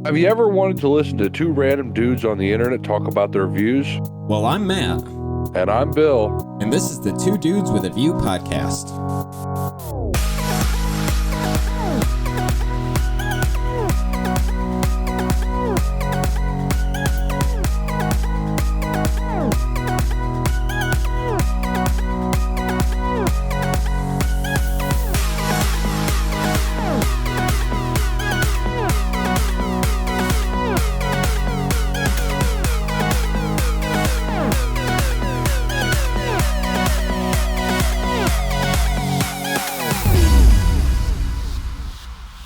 Have you ever wanted to listen to two random dudes on the internet talk about their views? Well, I'm Matt. And I'm Bill. And this is the Two Dudes with a View podcast.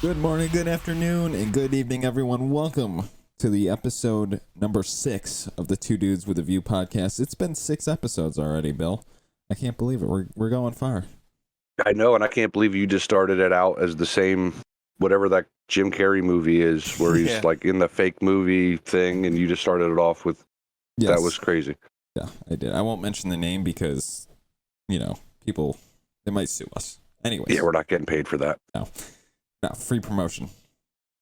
Good morning, good afternoon, and good evening, everyone. Welcome to the episode number 6 of the Two Dudes with a View podcast. It's been 6 episodes already, Bill. I can't believe it. We're going far. I know, and I can't believe you just started it out as the same, whatever that Jim Carrey movie is, where he's like in the fake movie thing, and you just started it off with, Yes. That was crazy. Yeah, I did. I won't mention the name because, people, they might sue us. Anyways. Yeah, we're not getting paid for that. No, free promotion.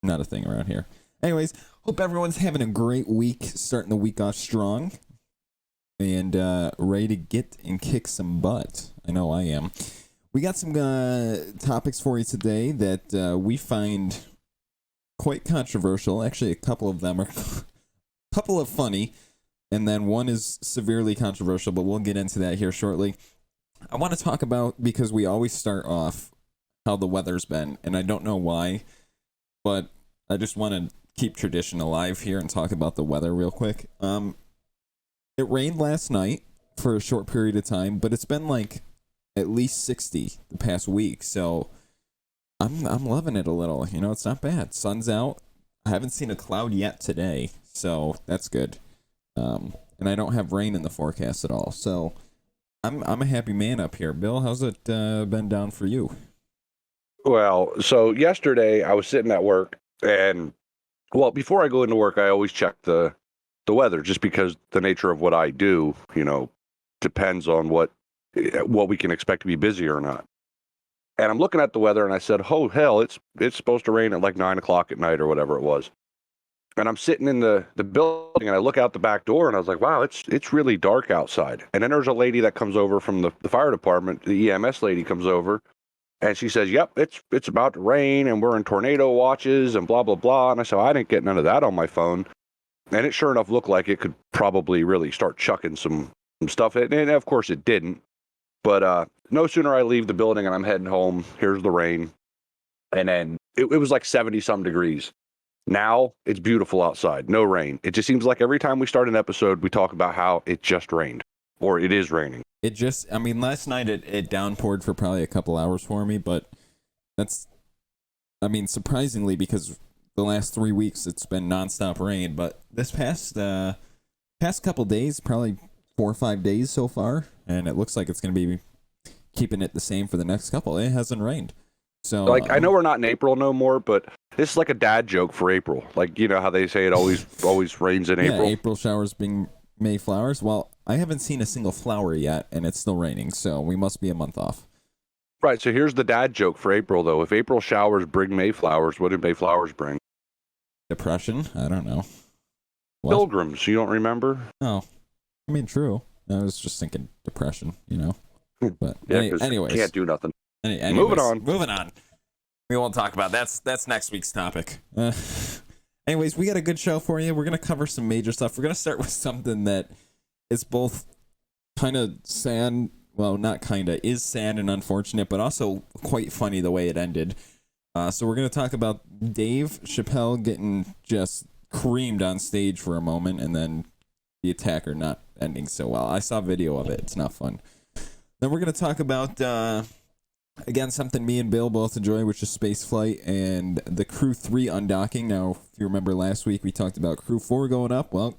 Not a thing around here. Anyways, hope everyone's having a great week, starting the week off strong, and ready to get and kick some butt. I know I am. We got some topics for you today that we find quite controversial. Actually, a couple of them are couple of funny, and then one is severely controversial, but we'll get into that here shortly. I want to talk about, because we always start off how the weather's been, and I don't know why, but I just want to keep tradition alive here and talk about the weather real quick. It rained last night for a short period of time, but it's been like at least 60 the past week, so I'm loving it a little. It's not bad. Sun's out. I haven't seen a cloud yet today, so that's good. And I don't have rain in the forecast at all, so I'm a happy man up here. Bill, how's it been down for you? Well, so yesterday I was sitting at work, and before I go into work, I always check the weather, just because the nature of what I do, depends on what we can expect to be busy or not. And I'm looking at the weather, and I said, "Oh hell, it's supposed to rain at like 9:00 at night or whatever it was." And I'm sitting in the building, and I look out the back door, and I was like, "Wow, it's really dark outside." And then there's a lady that comes over from the fire department. The EMS lady comes over. And she says, "Yep, it's about to rain, and we're in tornado watches, and blah, blah, blah." And I said, "I didn't get none of that on my phone." And it sure enough looked like it could probably really start chucking some stuff. And of course it didn't. But no sooner I leave the building and I'm heading home, here's the rain. And then it was like 70-some degrees. Now it's beautiful outside, no rain. It just seems like every time we start an episode, we talk about how it just rained, or it is raining. Last night it downpoured for probably a couple hours for me, but that's, surprisingly, because the last 3 weeks it's been nonstop rain, but this past couple days, probably 4 or 5 days so far, and it looks like it's going to be keeping it the same for the next couple. It hasn't rained. So I know we're not in April no more, but this is like a dad joke for April. Like, how they say it always rains in April? April showers being May flowers. Well, I haven't seen a single flower yet, and it's still raining, so we must be a month off. Right, so here's the dad joke for April, though. If April showers bring May flowers, what did May flowers bring? Depression? I don't know. What? Pilgrims, you don't remember? No. True. I was just thinking depression, But anyways. Can't do nothing. Anyways, Moving on. We won't talk about that. That's next week's topic. Anyways, we got a good show for you. We're going to cover some major stuff. We're going to start with something that is both kind of sad, well, not kind of, is sad and unfortunate, but also quite funny the way it ended. So we're going to talk about Dave Chappell getting just creamed on stage for a moment, and then the attacker not ending so well. I saw video of it. It's not fun. Then we're going to talk about, again, something me and Bill both enjoy, which is spaceflight and the Crew 3 undocking. Now, if you remember last week, we talked about Crew 4 going up. Well,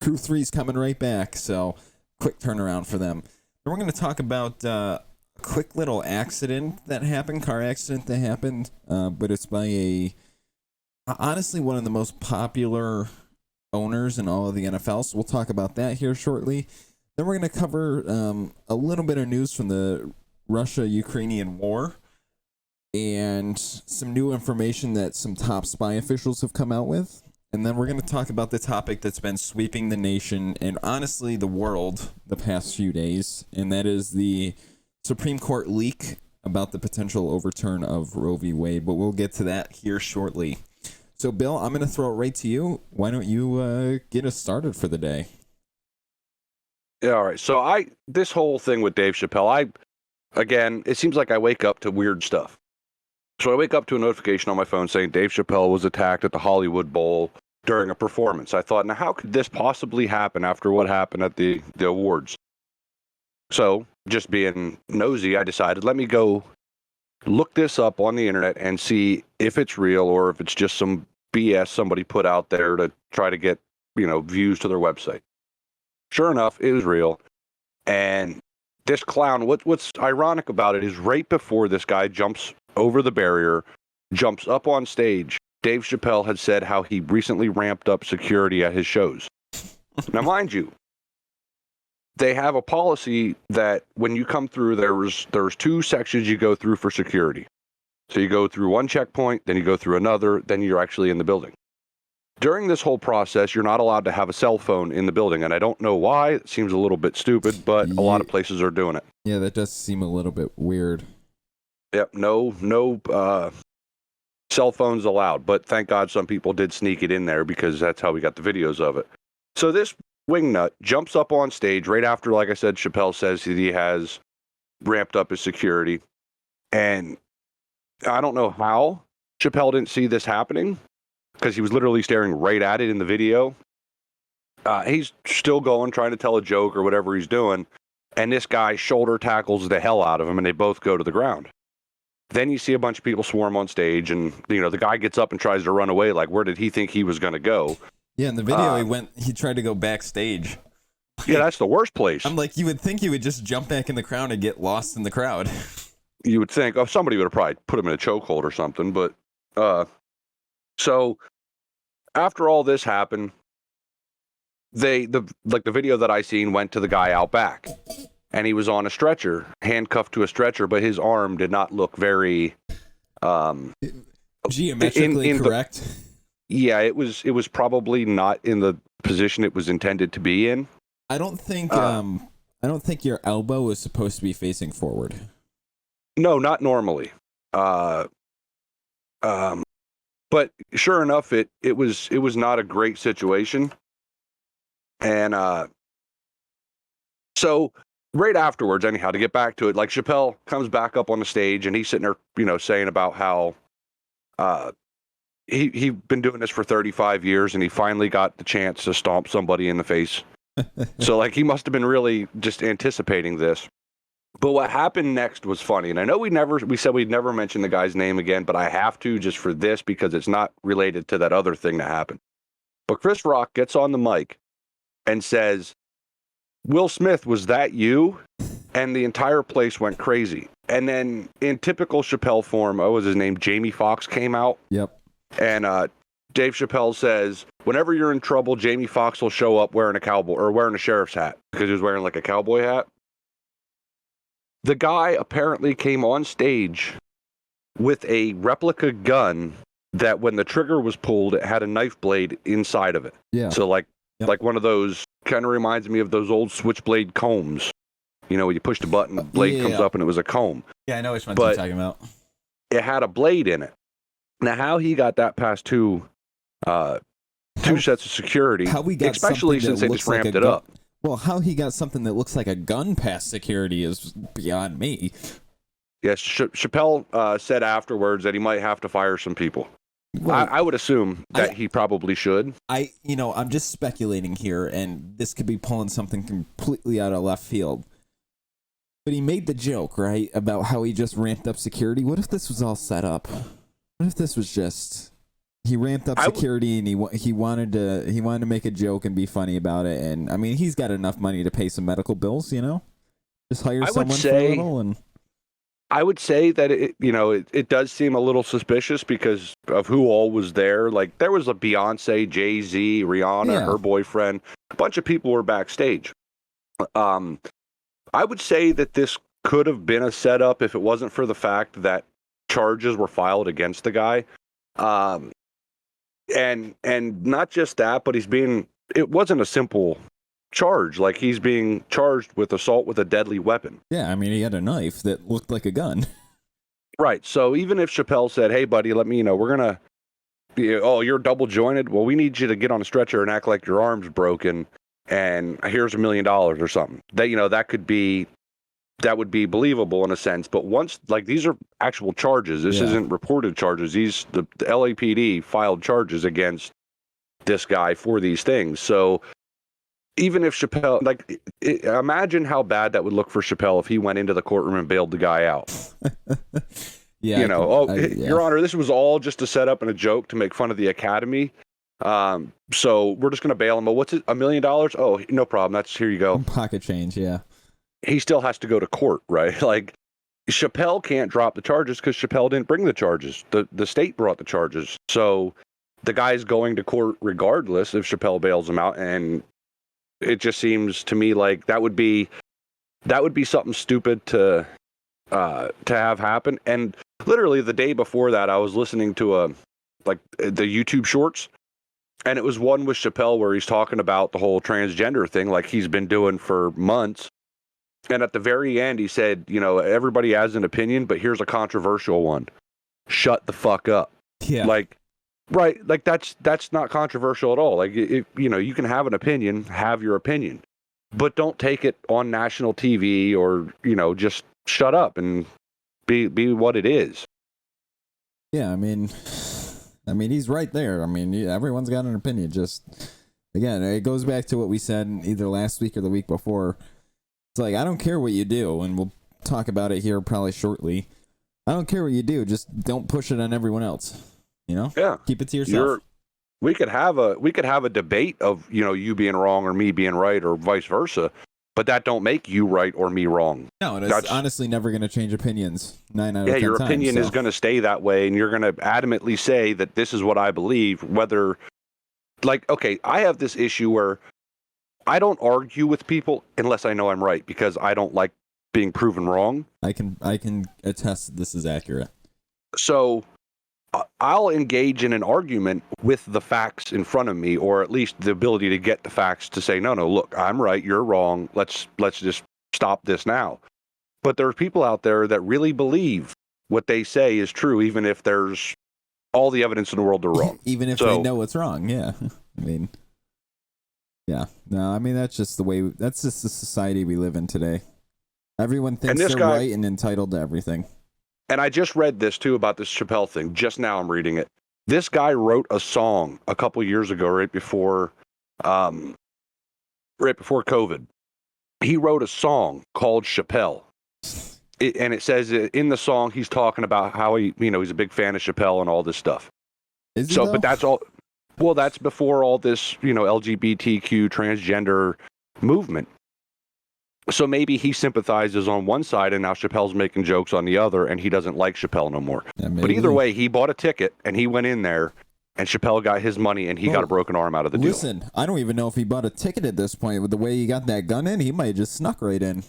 Crew 3 is coming right back, so quick turnaround for them. Then we're going to talk about a quick little accident that happened, car accident that happened, but it's by honestly, one of the most popular owners in all of the NFL, so we'll talk about that here shortly. Then we're going to cover a little bit of news from the Russia-Ukrainian war. and some new information that some top spy officials have come out with. And then we're going to talk about the topic that's been sweeping the nation and honestly the world the past few days, and that is the Supreme Court leak about the potential overturn of Roe v. Wade, but we'll get to that here shortly. So, Bill, I'm going to throw it right to you. Why don't you get us started for the day? Yeah, all right. So this whole thing with Dave Chappelle, again, it seems like I wake up to weird stuff. So I wake up to a notification on my phone saying Dave Chappelle was attacked at the Hollywood Bowl during a performance. I thought, now how could this possibly happen after what happened at the awards? So, just being nosy, I decided, let me go look this up on the internet and see if it's real or if it's just some BS somebody put out there to try to get, views to their website. Sure enough, it was real. And this clown, what's ironic about it is right before this guy jumps over the barrier, jumps up on stage, Dave Chappelle had said how he recently ramped up security at his shows. Now, mind you, they have a policy that when you come through, there's two sections you go through for security. So you go through one checkpoint, then you go through another, then you're actually in the building. During this whole process, you're not allowed to have a cell phone in the building, and I don't know why. It seems a little bit stupid, but a lot of places are doing it. Yeah, that does seem a little bit weird. Yep, no cell phones allowed, but thank God some people did sneak it in there because that's how we got the videos of it. So this wingnut jumps up on stage right after, like I said, Chappelle says he has ramped up his security. And I don't know how Chappelle didn't see this happening because he was literally staring right at it in the video. He's still going, trying to tell a joke or whatever he's doing. And this guy shoulder tackles the hell out of him and they both go to the ground. Then you see a bunch of people swarm on stage, and the guy gets up and tries to run away. Like, where did he think he was going to go? Yeah, in the video, he tried to go backstage. Yeah, that's the worst place. I'm like, you would think he would just jump back in the crowd and get lost in the crowd. You would think, somebody would have probably put him in a chokehold or something. But so after all this happened, the video that I seen went to the guy out back. And he was on a stretcher, handcuffed to a stretcher, but his arm did not look very geometrically correct. Yeah, it was probably not in the position it was intended to be in. I don't think your elbow is supposed to be facing forward. No, not normally. But sure enough, it was not a great situation. And so right afterwards, anyhow, to get back to it, like Chappelle comes back up on the stage and he's sitting there, saying about how he'd been doing this for 35 years and he finally got the chance to stomp somebody in the face. So like he must have been really just anticipating this. But what happened next was funny. And I know we said we'd never mention the guy's name again, but I have to just for this because it's not related to that other thing that happened. But Chris Rock gets on the mic and says, "Will Smith, was that you?" And the entire place went crazy. And then in typical Chappelle form, what was his name? Jamie Foxx came out. Yep. And Dave Chappelle says, whenever you're in trouble, Jamie Foxx will show up wearing a sheriff's hat because he was wearing like a cowboy hat. The guy apparently came on stage with a replica gun that when the trigger was pulled, it had a knife blade inside of it. Yeah. So like one of those, kind of reminds me of those old switchblade combs. When you push the button, the blade comes up and it was a comb. Yeah, I know which one you're talking about. It had a blade in it. Now, how he got that past two sets of security, especially since they just ramped it up. Well, how he got something that looks like a gun past security is beyond me. Yes, Chappelle said afterwards that he might have to fire some people. Well, I would assume that he probably should. I'm just speculating here, and this could be pulling something completely out of left field. But he made the joke, right, about how he just ramped up security. What if this was all set up? What if this was just he ramped up security and he wanted to make a joke and be funny about it? And I mean, he's got enough money to pay some medical bills, Just hire someone for a little and. I would say that it does seem a little suspicious because of who all was there. Like there was a Beyonce, Jay-Z, Rihanna, her boyfriend, a bunch of people were backstage. I would say that this could have been a setup if it wasn't for the fact that charges were filed against the guy. And not just that, but it wasn't a simple charge. Like, he's being charged with assault with a deadly weapon. Yeah, I mean, he had a knife that looked like a gun. Right. So even if Chappelle said, hey, buddy, let me, we're going to, oh, you're double jointed. Well, we need you to get on a stretcher and act like your arm's broken. And here's $1 million or something. That would be believable in a sense. But once, like, these are actual charges. This isn't reported charges. The LAPD filed charges against this guy for these things. So even if Chappelle, like, imagine how bad that would look for Chappelle if he went into the courtroom and bailed the guy out. Yeah. Your Honor, this was all just a setup and a joke to make fun of the Academy. So we're just going to bail him. What's it? $1 million? Oh, no problem. Here you go. Pocket change. Yeah. He still has to go to court, right? Like, Chappelle can't drop the charges because Chappelle didn't bring the charges. The state brought the charges. So the guy's going to court regardless if Chappelle bails him out. And it just seems to me like that would be something stupid to have happen. And literally the day before that, I was listening to the YouTube shorts, and it was one with Chappelle where he's talking about the whole transgender thing, like he's been doing for months. And at the very end, he said, everybody has an opinion, but here's a controversial one. Shut the fuck up. Yeah. Like, right. Like, that's not controversial at all. Like, you can have an opinion, have your opinion, but don't take it on national TV or, just shut up and be what it is. Yeah. I mean, he's right there. I mean, everyone's got an opinion. Just, again, it goes back to what we said either last week or the week before. It's like, I don't care what you do, and we'll talk about it here probably shortly. I don't care what you do, just don't push it on everyone else. Yeah. Keep it to yourself. We could have a debate of, you being wrong or me being right or vice versa, but that don't make you right or me wrong. No, and it's honestly never going to change opinions 9 out of 10 times. Yeah, your opinion is going to stay that way, and you're going to adamantly say that this is what I believe, whether, like, okay, I have this issue where I don't argue with people unless I know I'm right, because I don't like being proven wrong. I can attest that this is accurate. So I'll engage in an argument with the facts in front of me, or at least the ability to get the facts to say, no, look, I'm right, you're wrong. Let's just stop this now. But there are people out there that really believe what they say is true, even if there's all the evidence in the world they're wrong. Even if they know it's wrong. Yeah. Yeah. No, that's just the society we live in today. Everyone thinks they're right and entitled to everything. And I just read this too about this Chappelle thing. Just now I'm reading it. This guy wrote a song a couple years ago, right before COVID. He wrote a song called Chappelle. And it says in the song, he's talking about how he's a big fan of Chappelle and all this stuff. Is he, though? But that's all. Well, that's before all this, LGBTQ transgender movement. So maybe he sympathizes on one side, and now Chappelle's making jokes on the other, and he doesn't like Chappelle no more. Yeah, but either way, he bought a ticket, and he went in there, and Chappelle got his money, and he got a broken arm out of the deal. Listen, I don't even know if he bought a ticket at this point. With the way he got that gun in, he might have just snuck right in.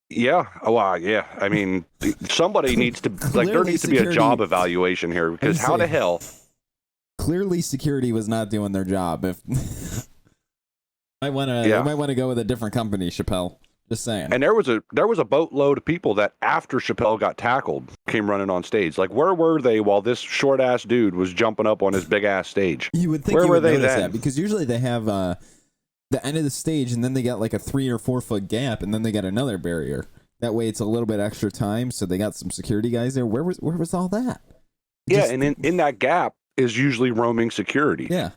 Yeah. Well, yeah. I mean, somebody needs to, there needs to be a job evaluation here, because how the hell... Clearly, security was not doing their job. If I might want to go with a different company, Chappelle. Just saying. And there was a boatload of people that after Chappelle got tackled came running on stage. Like, where were they while this short ass dude was jumping up on his big ass stage? You would think where were they then? That, because usually they have the end of the stage, and then they got like a 3 or 4 foot gap, and then they got another barrier. That way, it's a little bit extra time. So they got some security guys there. Where was all that? And in that gap is usually roaming security. Yeah.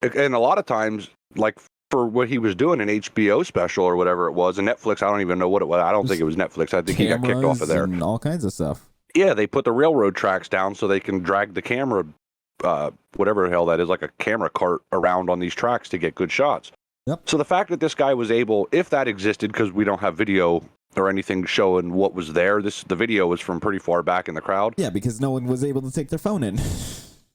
And a lot of times, like for what he was doing, an HBO special or whatever it was, and Netflix, I don't even know what it was. I don't think it was Netflix. I think he got kicked off of there. And all kinds of stuff. Yeah, they put the railroad tracks down so they can drag the camera, whatever the hell that is, like a camera cart around on these tracks to get good shots. Yep. So the fact that this guy was able, if that existed, because we don't have video or anything showing what was there, the video was from pretty far back in the crowd. Yeah, because no one was able to take their phone in.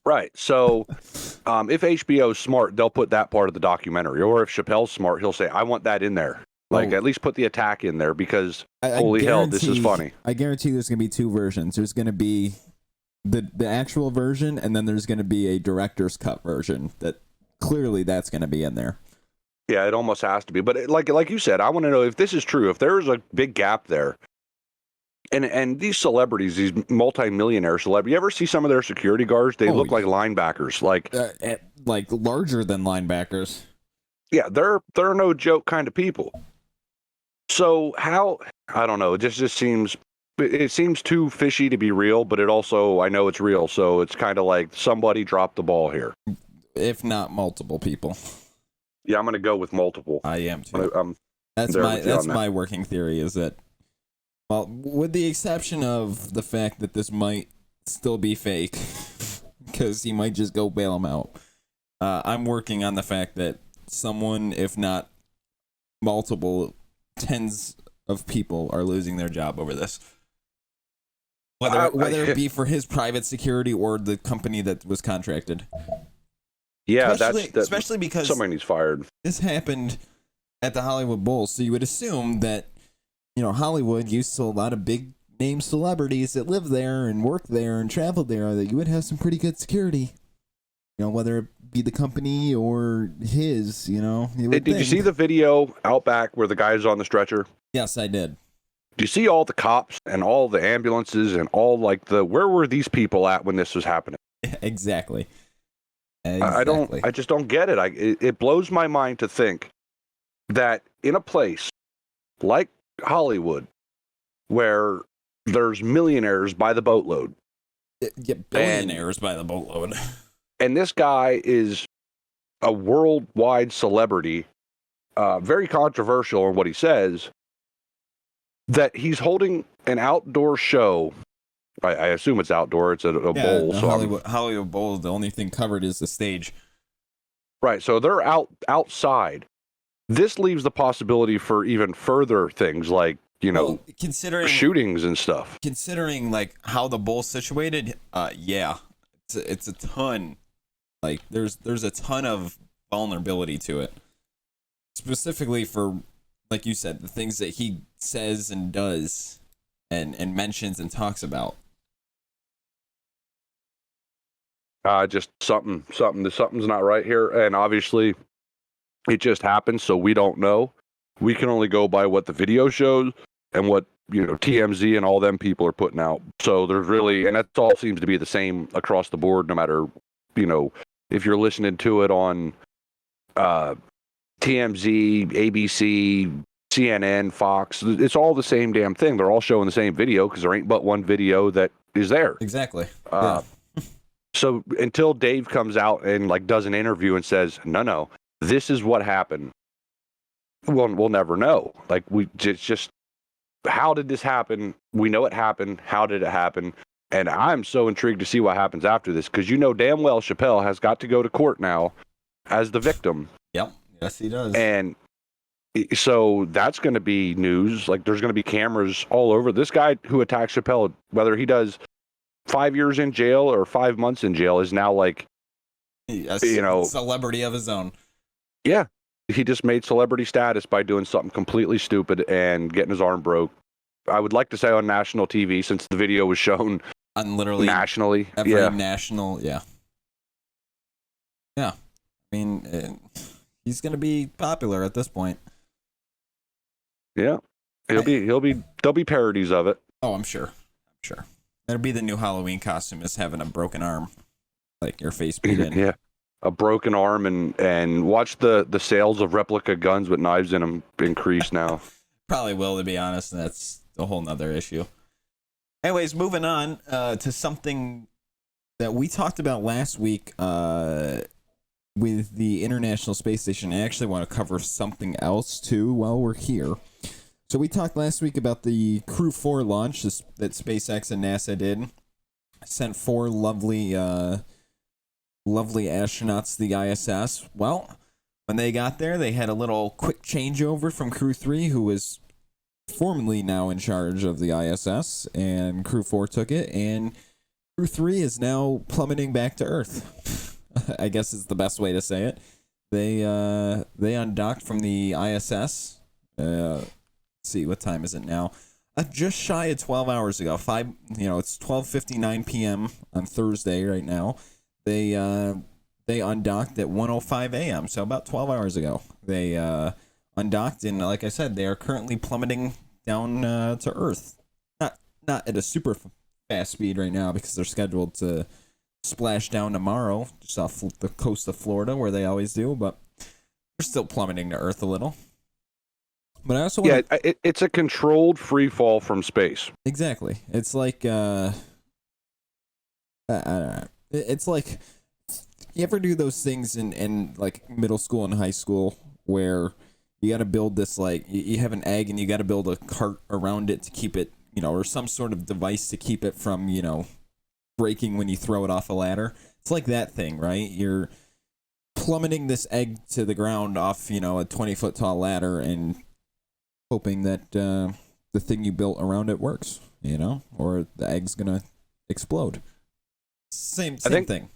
Right. So if HBO's smart, they'll put that part of the documentary. Or if Chappelle's smart, he'll say, I want that in there. Like, at least put the attack in there because, holy hell, this is funny. I guarantee there's going to be two versions. There's going to be the actual version, and then there's going to be a director's cut version that clearly that's going to be in there. Yeah, it almost has to be. But like you said, I want to know if this is true, if there's a big gap there. And these celebrities, these multi-millionaire celebrities, you ever see some of their security guards? They look like linebackers, like larger than linebackers. Yeah, they're no joke kind of people. So how, I don't know, it seems too fishy to be real, but it also, I know it's real, so it's kind of like somebody dropped the ball here. If not multiple people. Yeah, I'm going to go with multiple. I am too. That's my working theory is that, well, with the exception of the fact that this might still be fake, because he might just go bail him out. I'm working on the fact that someone, if not multiple, tens of people are losing their job over this. Whether it be for his private security or the company that was contracted. Yeah, especially because somebody needs fired. This happened at the Hollywood Bowl, so you would assume that, Hollywood used to a lot of big name celebrities that live there and work there and travel there, that you would have some pretty good security. Whether it be the company or his, Did you see the video out back where the guy's on the stretcher? Yes, I did. Do you see all the cops and all the ambulances and all where were these people at when this was happening? Exactly. I just don't get it. It blows my mind to think that in a place like Hollywood, where there's millionaires by the boatload. Yeah, billionaires by the boatload. And this guy is a worldwide celebrity, very controversial in what he says, that he's holding an outdoor show. I assume it's outdoor. It's a bowl. The Hollywood Bowl, the only thing covered is the stage. Right, so they're outside. This leaves the possibility for even further things like, considering shootings and stuff. Considering how the bowl's situated, yeah, it's a ton. There's a ton of vulnerability to it, specifically for, like you said, the things that he says and does, and mentions and talks about. Just something's not right here, and obviously it just happened, so we don't know. We can only go by what the video shows and what TMZ and all them people are putting out. So there's really, and that all seems to be the same across the board, no matter if you're listening to it on TMZ, ABC, CNN, Fox. It's all the same damn thing. They're all showing the same video because there ain't but one video that is there. Exactly. Yeah. So until Dave comes out and does an interview and says, no, this is what happened, we'll never know. It's just, how did this happen? We know it happened. How did it happen? And I'm so intrigued to see what happens after this, because damn well Chappelle has got to go to court now as the victim. Yep. Yes, he does. And so that's going to be news. There's going to be cameras all over. This guy who attacked Chappelle, whether he does 5 years in jail or 5 months in jail, is now a celebrity of his own. Yeah. He just made celebrity status by doing something completely stupid and getting his arm broke. I would like to say on national TV, since the video was shown on literally nationally. Every national, yeah. I mean, he's going to be popular at this point. Yeah. There'll be parodies of it. Oh, I'm sure. That'll be the new Halloween costume, is having a broken arm, your face beat in. Yeah. A broken arm, and watch the sales of replica guns with knives in them increase now. Probably will, to be honest, and that's a whole nother issue. Anyways, moving on to something that we talked about last week with the International Space Station. I actually want to cover something else, too, while we're here. So we talked last week about the Crew 4 launch that SpaceX and NASA did. Sent 4 lovely astronauts to the ISS. Well, when they got there, they had a little quick changeover from Crew 3, who was formerly now in charge of the ISS, and Crew 4 took it, and Crew 3 is now plummeting back to Earth. I guess is the best way to say it. They undocked from the ISS Let's see, what time is it now? Just shy of 12 hours ago. It's 12:59 p.m. on Thursday right now. They undocked at 1:05 a.m. So about 12 hours ago. They undocked, and like I said, they are currently plummeting down to Earth. Not at a super fast speed right now because they're scheduled to splash down tomorrow just off the coast of Florida where they always do, but they're still plummeting to Earth a little. But I also it's a controlled free fall from space. Exactly. It's like I don't know. It's like, you ever do those things in like middle school and high school where you got to build this, like you have an egg and you got to build a cart around it to keep it, or some sort of device to keep it from, breaking when you throw it off a ladder. It's like that thing, right? You're plummeting this egg to the ground off, a 20-foot tall ladder and hoping that the thing you built around it works, or the egg's gonna explode. Same thing.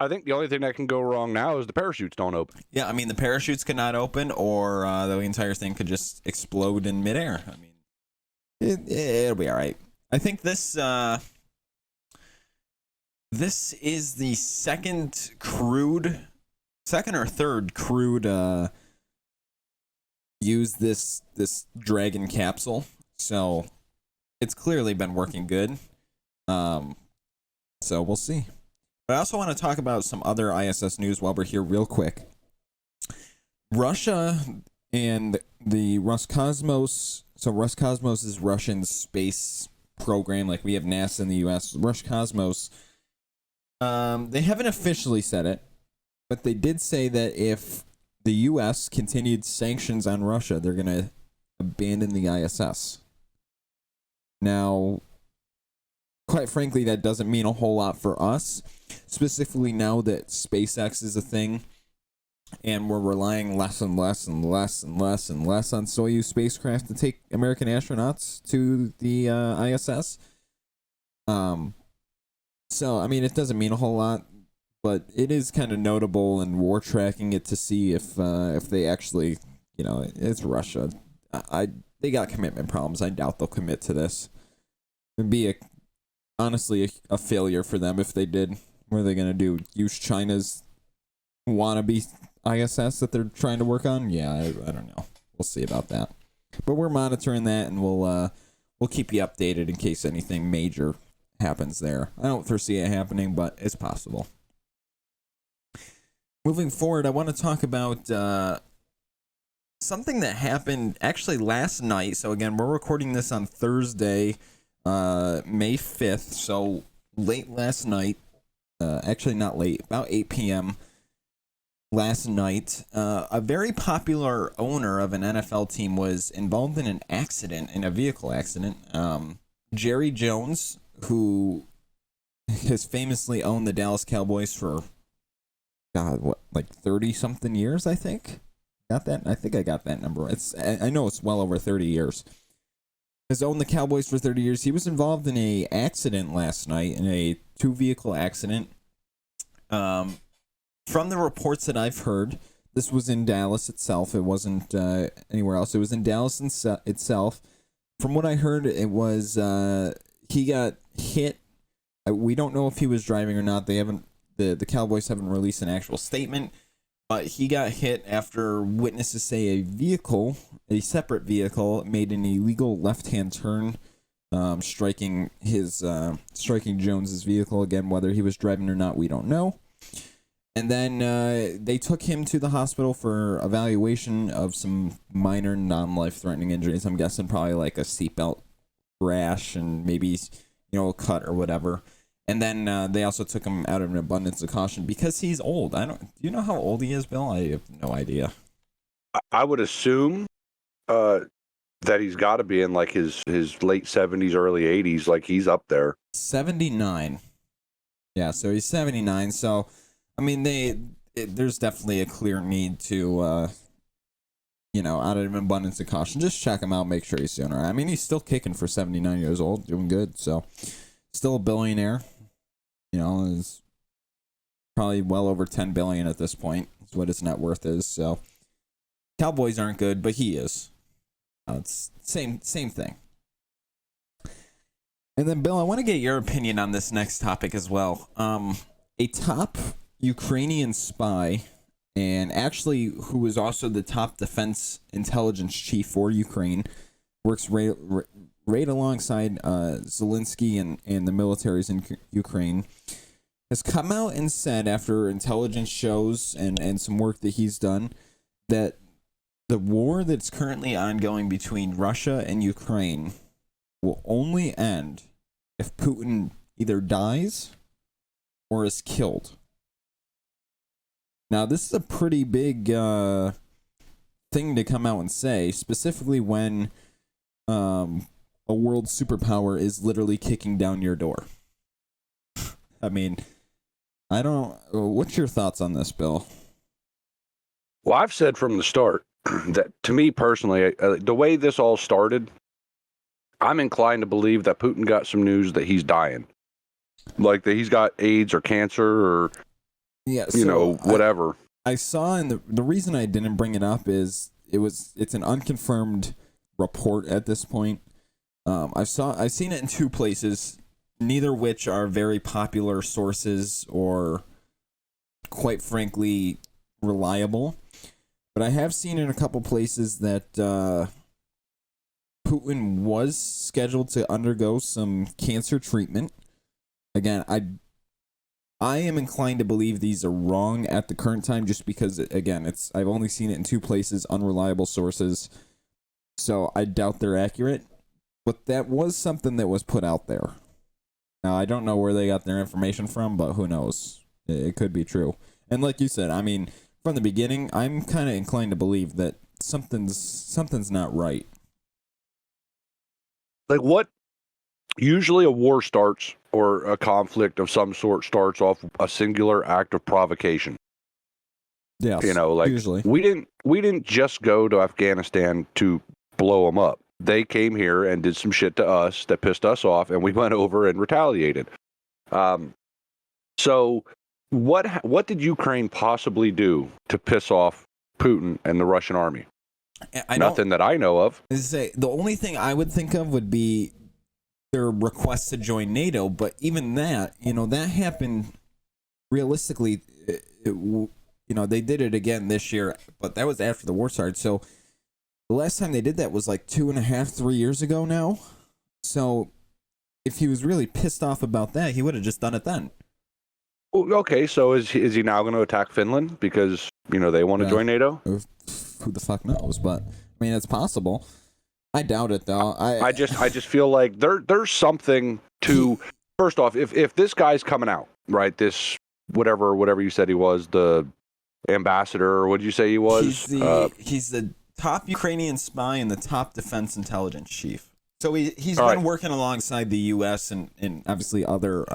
I think the only thing that can go wrong now is the parachutes don't open. Yeah, I mean, the parachutes could not open, or the entire thing could just explode in midair. I mean, it'll be all right. I think this is the second or third crewed use this Dragon capsule, so it's clearly been working good. So we'll see. But I also want to talk about some other ISS news while we're here real quick. Russia and the Roscosmos. So Roscosmos is Russian space program, like we have NASA in the US. Roscosmos, they haven't officially said it, but they did say that if the US continued sanctions on Russia, they're going to abandon the ISS. Now, quite frankly, that doesn't mean a whole lot for us, specifically now that SpaceX is a thing and we're relying less and less and less and less and less on Soyuz spacecraft to take American astronauts to the ISS. So, I mean, it doesn't mean a whole lot, but it is kind of notable, and we're tracking it to see if they actually, it's Russia. They got commitment problems. I doubt they'll commit to this. It'd be honestly a failure for them if they did. What are they gonna do? Use China's wannabe ISS that they're trying to work on? Yeah, I don't know. We'll see about that. But we're monitoring that, and we'll keep you updated in case anything major happens there. I don't foresee it happening, but it's possible. Moving forward, I want to talk about something that happened actually last night. So again, we're recording this on Thursday, May 5th. So late last night, actually not late, about 8 p.m. last night, a very popular owner of an NFL team was involved in an accident, in a vehicle accident. Jerry Jones, who has famously owned the Dallas Cowboys for, God, what, like 30-something years, I think? Got that? I think I got that number. I know it's well over 30 years. Has owned the Cowboys for 30 years. He was involved in a accident last night, in a two-vehicle accident. From the reports that I've heard, this was in Dallas itself. It wasn't anywhere else. It was in Dallas itself. From what I heard, it was he got hit. We don't know if he was driving or not. They haven't. The Cowboys haven't released an actual statement, but he got hit after witnesses say a separate vehicle, made an illegal left-hand turn, striking Jones's vehicle. Again, whether he was driving or not, we don't know. And then they took him to the hospital for evaluation of some minor non-life-threatening injuries. I'm guessing probably like a seatbelt rash and maybe a cut or whatever. And then they also took him out of an abundance of caution because he's old. Do you know how old he is, Bill? I have no idea. I would assume that he's got to be in like his late 70s, early 80s. Like he's up there. 79. Yeah, so he's 79. So, I mean, there's definitely a clear need to, out of an abundance of caution, just check him out, make sure he's doing all right. I mean, he's still kicking for 79 years old, doing good. So, still a billionaire. Is probably well over $10 billion at this point. Is what his net worth is. So, Cowboys aren't good, but he is. It's same thing. And then, Bill, I want to get your opinion on this next topic as well. A top Ukrainian spy, and actually who was also the top defense intelligence chief for Ukraine, works right alongside Zelensky and the militaries in Ukraine, has come out and said, after intelligence shows and some work that he's done, that the war that's currently ongoing between Russia and Ukraine will only end if Putin either dies or is killed. Now, this is a pretty big thing to come out and say, specifically when a world superpower is literally kicking down your door. I mean, what's your thoughts on this, Bill? Well, I've said from the start that, to me personally, the way this all started, I'm inclined to believe that Putin got some news that he's dying. Like that he's got AIDS or cancer or, whatever. I saw, and the reason I didn't bring it up is it's an unconfirmed report at this point. I've seen it in two places, neither which are very popular sources or, quite frankly, reliable. But I have seen in a couple places that Putin was scheduled to undergo some cancer treatment. Again, I am inclined to believe these are wrong at the current time, just because, again, I've only seen it in two places, unreliable sources, so I doubt they're accurate. But that was something that was put out there. Now, I don't know where they got their information from, but who knows? It could be true. And like you said, I mean, from the beginning, I'm kind of inclined to believe that something's not right. Like what? Usually a war starts, or a conflict of some sort starts off a singular act of provocation. Yes, usually. We didn't just go to Afghanistan to blow them up. They came here and did some shit to us that pissed us off, and we went over and retaliated. So what did Ukraine possibly do to piss off Putin and the Russian army? Nothing that I know of. The only thing I would think of would be their request to join NATO, but even that, that happened realistically. They did it again this year, but that was after the war started. So the last time they did that was like 2.5, 3 years ago now. So if he was really pissed off about that, he would have just done it then. Okay, so is he now going to attack Finland because they want to join NATO? Who the fuck knows? But I mean, it's possible. I doubt it though. I just feel like there's something to. First off, if this guy's coming out, right, this whatever you said he was, the ambassador, or what did you say he was? He's the top Ukrainian spy and the top defense intelligence chief. So he's been working alongside the U.S. and obviously other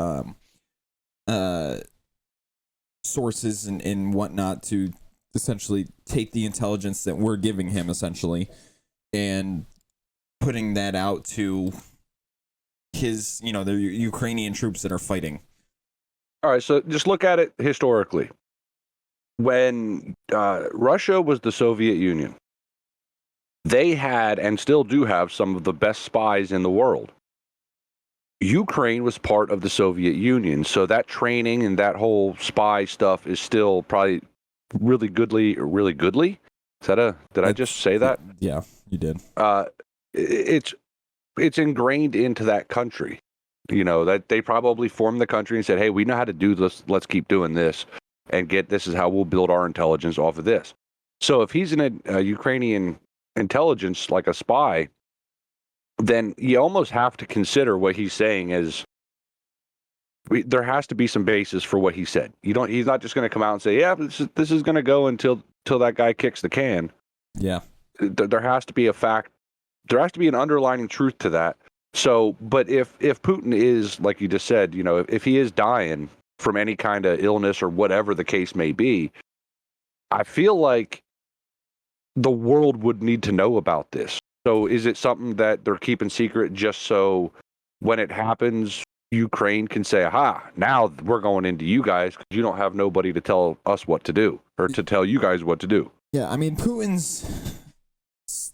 sources and whatnot to essentially take the intelligence that we're giving him, essentially, and putting that out to his, the Ukrainian troops that are fighting. All right, so just look at it historically. When Russia was the Soviet Union, they had and still do have some of the best spies in the world. Ukraine was part of the Soviet Union, so that training and that whole spy stuff is still probably really goodly. Did I just say that? Yeah, you did. It's ingrained into that country. That they probably formed the country and said, hey, we know how to do this, let's keep doing this, and this is how we'll build our intelligence off of this. So if he's in a Ukrainian intelligence, like a spy, then you almost have to consider what he's saying as there has to be some basis for what he said. He's not just going to come out and say, yeah, this is going to go until that guy kicks the can. Yeah. There has to be a fact. There has to be an underlying truth to that. So, but if Putin is, like you just said, if he is dying from any kind of illness or whatever the case may be, I feel like the world would need to know about this. So is it something that they're keeping secret just so when it happens, Ukraine can say, aha, now we're going into you guys because you don't have nobody to tell us what to do or to tell you guys what to do? Yeah, I mean, Putin's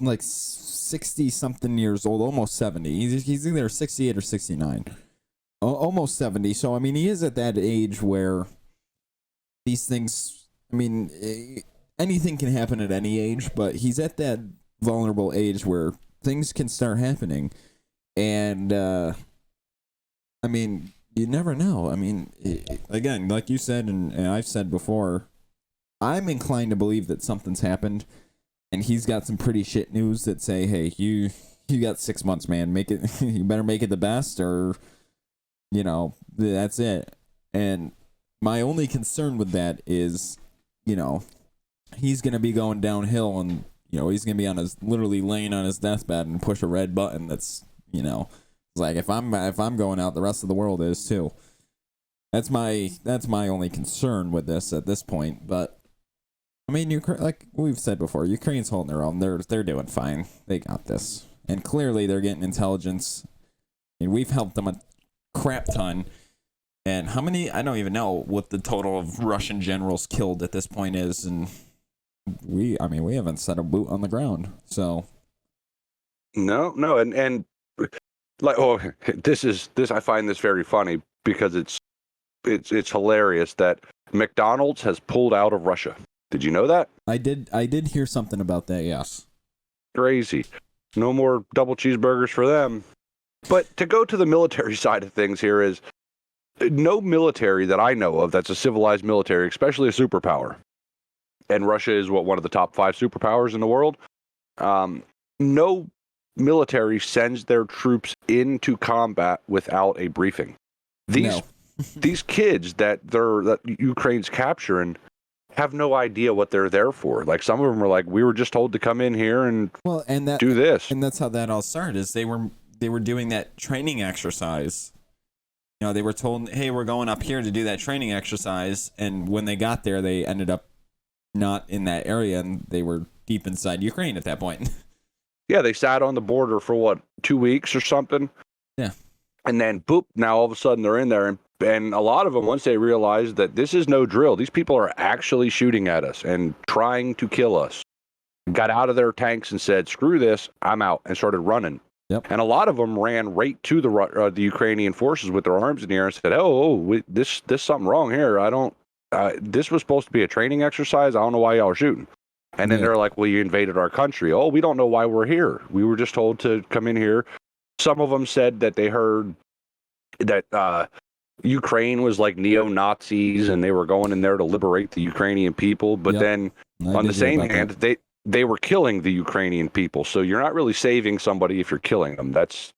like 60 something years old, almost 70. He's either 68 or 69. Almost 70. So I mean, he is at that age where these things, I mean, anything can happen at any age, but he's at that vulnerable age where things can start happening. And I mean, you never know. I mean, again, like you said, and I've said before, I'm inclined to believe that something's happened, and he's got some pretty shit news that say, hey, you got 6 months, man. Make it. You better make it the best, or that's it. And my only concern with that is, he's gonna be going downhill, and he's gonna be literally laying on his deathbed and push a red button. That's like if I'm going out, the rest of the world is too. That's my only concern with this at this point. But I mean, like we've said before, Ukraine's holding their own. They're doing fine. They got this, and clearly they're getting intelligence, and we've helped them a crap ton. And how many? I don't even know what the total of Russian generals killed at this point is, and we haven't set a boot on the ground. So no, and like, this I find this very funny because it's hilarious that McDonald's has pulled out of Russia. Did you know that? I did hear something about that. Yes. Crazy. No more double cheeseburgers for them. But to go to the military side of things here is no military that I know of that's a civilized military, especially a superpower. And Russia is one of the top 5 superpowers in the world. No military sends their troops into combat without a briefing. These kids that Ukraine's capturing have no idea what they're there for. Like some of them are like, we were just told to come in here and do this. And that's how that all started. Is they were doing that training exercise. They were told, hey, we're going up here to do that training exercise, and when they got there, they ended up not in that area, and they were deep inside Ukraine at that point. Yeah, they sat on the border for 2 weeks or something. Yeah. And then, boop, now all of a sudden they're in there. And a lot of them, once they realized that this is no drill, these people are actually shooting at us and trying to kill us, got out of their tanks and said, screw this, I'm out, and started running. Yep. And a lot of them ran right to the Ukrainian forces with their arms in the air and said, this something wrong here. This was supposed to be a training exercise. I don't know why y'all are shooting. And then they're like, well, you invaded our country. Oh, we don't know why we're here. We were just told to come in here. Some of them said that they heard that Ukraine was like neo-Nazis and they were going in there to liberate the Ukrainian people. But then on the same hand, they were killing the Ukrainian people. So you're not really saving somebody if you're killing them. That's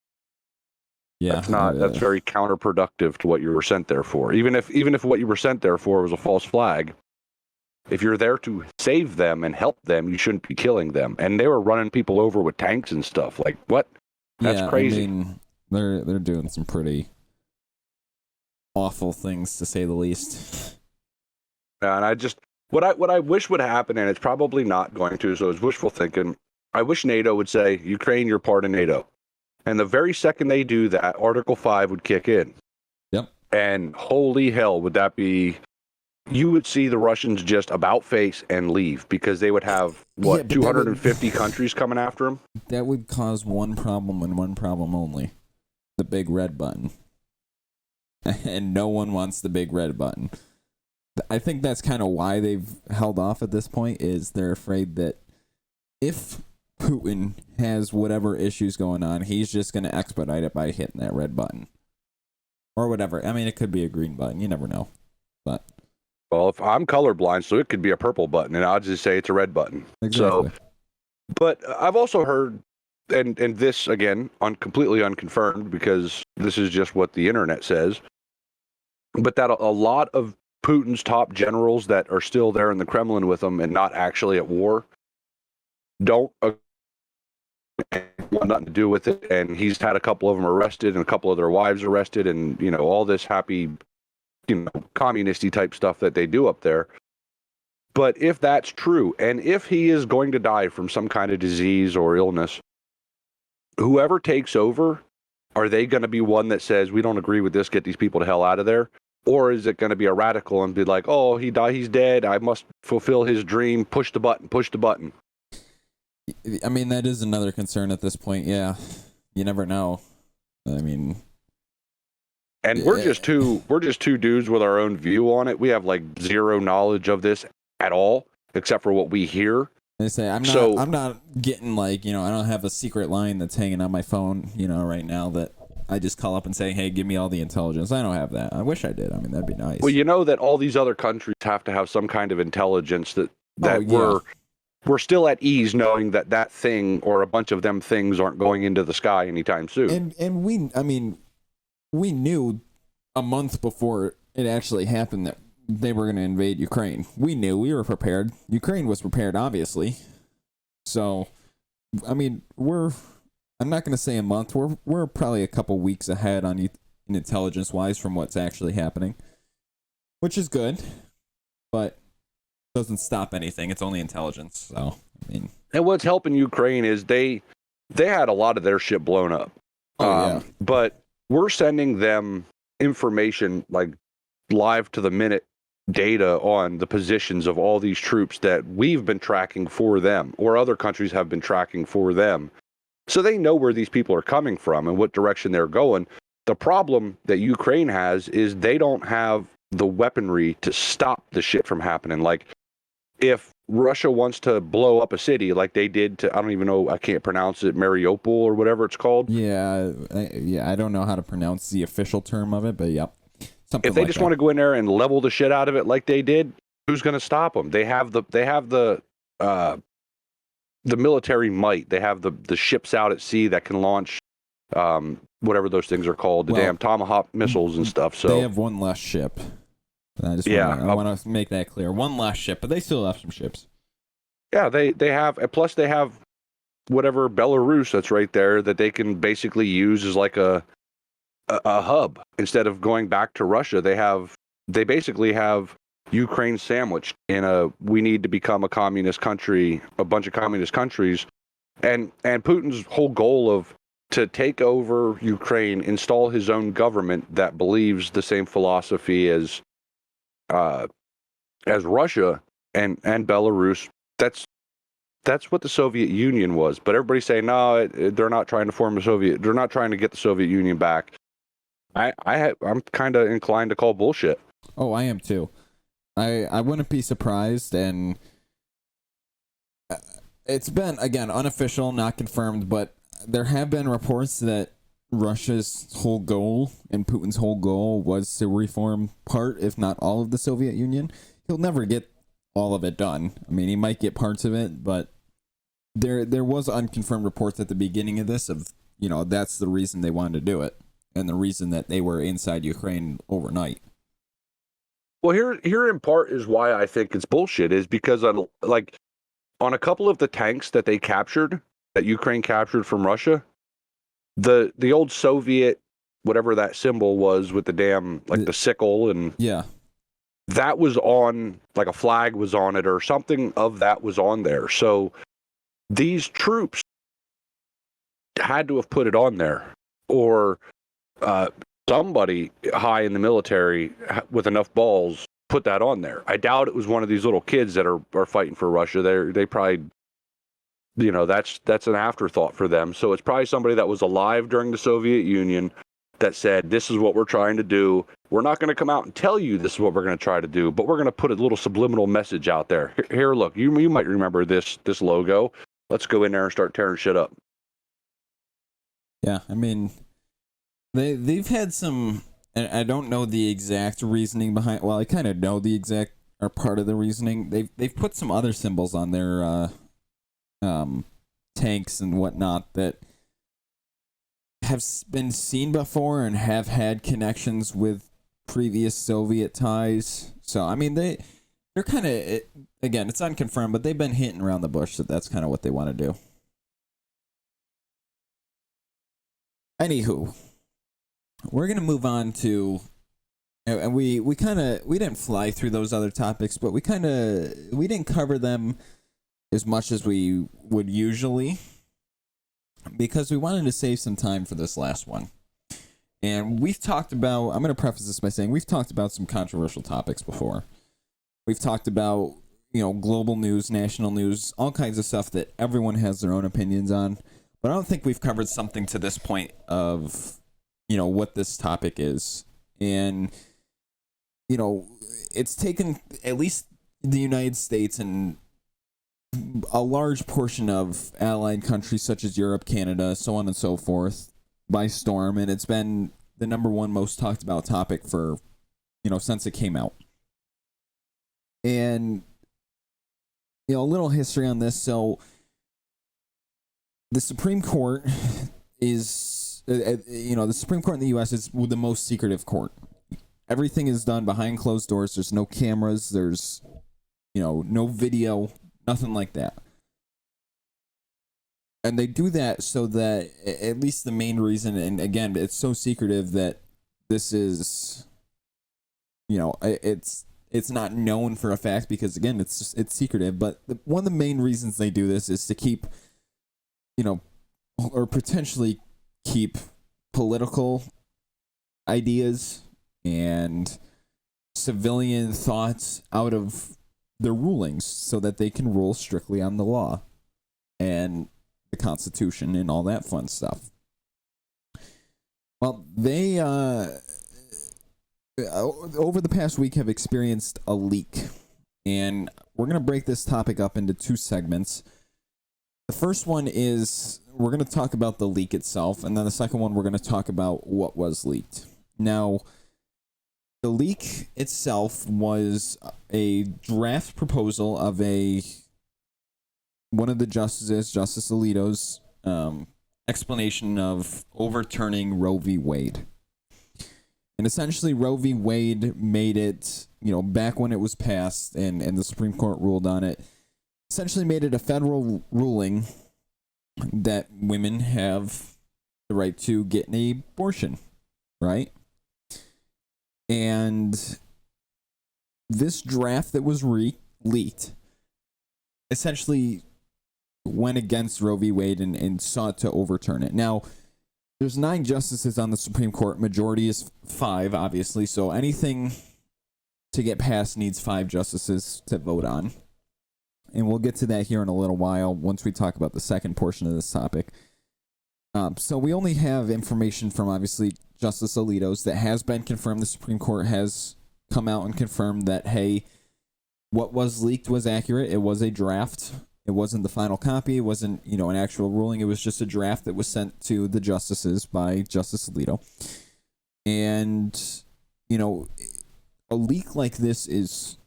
very counterproductive to what you were sent there for. Even if what you were sent there for was a false flag, if you're there to save them and help them, you shouldn't be killing them. And they were running people over with tanks and stuff. Like, what? That's crazy. I mean, they're doing some pretty awful things, to say the least. And I just what I wish would happen, and it's probably not going to, so it's wishful thinking. I wish NATO would say, Ukraine, you're part of NATO. And the very second they do that, Article 5 would kick in. Yep. And holy hell, would that be... You would see the Russians just about face and leave because they would have, 250 countries coming after them? That would cause one problem and one problem only. The big red button. And no one wants the big red button. I think that's kind of why they've held off at this point, is they're afraid that if Putin has whatever issues going on, he's just going to expedite it by hitting that red button. Or whatever. I mean, it could be a green button. You never know. But... Well, if I'm colorblind, so it could be a purple button, and I'll just say it's a red button. Exactly. So, but I've also heard, and this, again, completely unconfirmed, because this is just what the internet says, but that a lot of Putin's top generals that are still there in the Kremlin with him and not actually at war don't want nothing to do with it, and he's had a couple of them arrested and a couple of their wives arrested, and, all this happy... communisty type stuff that they do up there. But if that's true, and if he is going to die from some kind of disease or illness, whoever takes over, are they going to be one that says, we don't agree with this, get these people the hell out of there? Or is it going to be a radical and be like, oh, he died, he's dead, I must fulfill his dream, push the button. I mean, that is another concern at this point. Yeah, you never know. I mean, And we're just two dudes with our own view on it. We have like zero knowledge of this at all, except for what we hear. they say So I'm not getting like, I don't have a secret line that's hanging on my phone, right now that I just call up and say, hey, give me all the intelligence. I don't have that. I wish I did. I mean, that'd be nice. well, you know that all these other countries have to have some kind of intelligence that we're still at ease knowing that that thing or a bunch of them things aren't going into the sky anytime soon. And we knew a month before it actually happened that they were going to invade Ukraine. We were prepared. Ukraine was prepared, obviously. So, I mean, I'm not going to say a month. We're probably a couple weeks ahead on intelligence-wise from what's actually happening, which is good, but doesn't stop anything. It's only intelligence. So, I mean, and what's helping Ukraine is they had a lot of their shit blown up. But we're sending them information like live to the minute data on the positions of all these troops that we've been tracking for them or other countries have been tracking for them. So they know where these people are coming from and what direction they're going. The problem that Ukraine has is they don't have the weaponry to stop the shit from happening. Like if Russia wants to blow up a city like they did to, I don't even know, I can't pronounce it, Mariupol or whatever it's called. Yeah, I don't know how to pronounce the official term of it, but yep. If they just want to go in there and level the shit out of it like they did, who's going to stop them? They have the military might. They have the ships out at sea that can launch whatever those things are called, the damn Tomahawk missiles and stuff. So they have one less ship. I want to make that clear. One less ship, but they still have some ships. Yeah, they have, plus they have whatever Belarus that's right there that they can basically use as like a hub instead of going back to Russia. They basically have Ukraine sandwiched in we need to become a communist country, a bunch of communist countries, and Putin's whole goal to take over Ukraine, install his own government that believes the same philosophy as Russia and Belarus. That's what the Soviet Union was. But everybody's saying no, they're not trying to form a Soviet. They're not trying to get the Soviet Union back. I'm kind of inclined to call bullshit. Oh, I am too. I wouldn't be surprised, and it's been, again, unofficial, not confirmed, but there have been reports that Russia's whole goal and Putin's whole goal was to reform part, if not all, of the Soviet Union. He'll never get all of it done. I mean, he might get parts of it, but there was unconfirmed reports at the beginning of this of, that's the reason they wanted to do it, and the reason that they were inside Ukraine overnight. Well, here in part is why I think it's bullshit, is because on a couple of the tanks that they captured, that Ukraine captured from Russia, the old Soviet, whatever that symbol was with the damn, the sickle, and that was on, like a flag was on it or something of that was on there. So these troops had to have put it on there, or somebody high in the military with enough balls put that on there. I doubt it was one of these little kids that are fighting for Russia. They probably, that's an afterthought for them. So it's probably somebody that was alive during the Soviet Union that said, this is what we're trying to do. We're not going to come out and tell you this is what we're going to try to do, but we're going to put a little subliminal message out there. Here, look, you might remember this logo. Let's go in there and start tearing shit up. Yeah, I mean, they've had some, and I don't know the exact reasoning behind. Well, I kind of know the exact or part of the reasoning. They've put some other symbols on their tanks and whatnot that have been seen before and have had connections with previous Soviet ties. So I mean, they're kind of, again, it's unconfirmed, but they've been hitting around the bush that that's kind of what they want to do. Anywho, we're gonna move on to, and we didn't fly through those other topics, but we didn't cover them as much as we would usually, because we wanted to save some time for this last one. And we've talked about, I'm going to preface this by saying we've talked about some controversial topics before. We've talked about, global news, national news, all kinds of stuff that everyone has their own opinions on. But I don't think we've covered something to this point of, what this topic is. And, it's taken at least the United States and a large portion of allied countries such as Europe, Canada, so on and so forth by storm. And it's been the number one most talked about topic for, since it came out. And, a little history on this. So the Supreme Court is, the Supreme Court in the U.S. is the most secretive court. Everything is done behind closed doors. There's no cameras. There's, no video, nothing like that. And they do that so that, at least the main reason, and again, it's so secretive that this is, it's not known for a fact because, again, it's secretive. But one of the main reasons they do this is to keep, or potentially keep political ideas and civilian thoughts out of their rulings so that they can rule strictly on the law and the Constitution and all that fun stuff. Well, they over the past week have experienced a leak, and we're going to break this topic up into two segments. The first one is we're going to talk about the leak itself, and then the second one we're going to talk about what was leaked. Now, the leak itself was a draft proposal of one of the justices, Justice Alito's, explanation of overturning Roe v. Wade. And essentially, Roe v. Wade made it, back when it was passed and the Supreme Court ruled on it, essentially made it a federal ruling that women have the right to get an abortion, right? And this draft that was leaked essentially went against Roe v. Wade and sought to overturn it. Now, there's 9 justices on the Supreme Court. Majority is 5, obviously. So anything to get passed needs 5 justices to vote on. And we'll get to that here in a little while once we talk about the second portion of this topic. So we only have information from, obviously, Justice Alito's that has been confirmed. The Supreme Court has come out and confirmed that, hey, what was leaked was accurate. It was a draft. It wasn't the final copy. It wasn't, an actual ruling. It was just a draft that was sent to the justices by Justice Alito. And, a leak like this is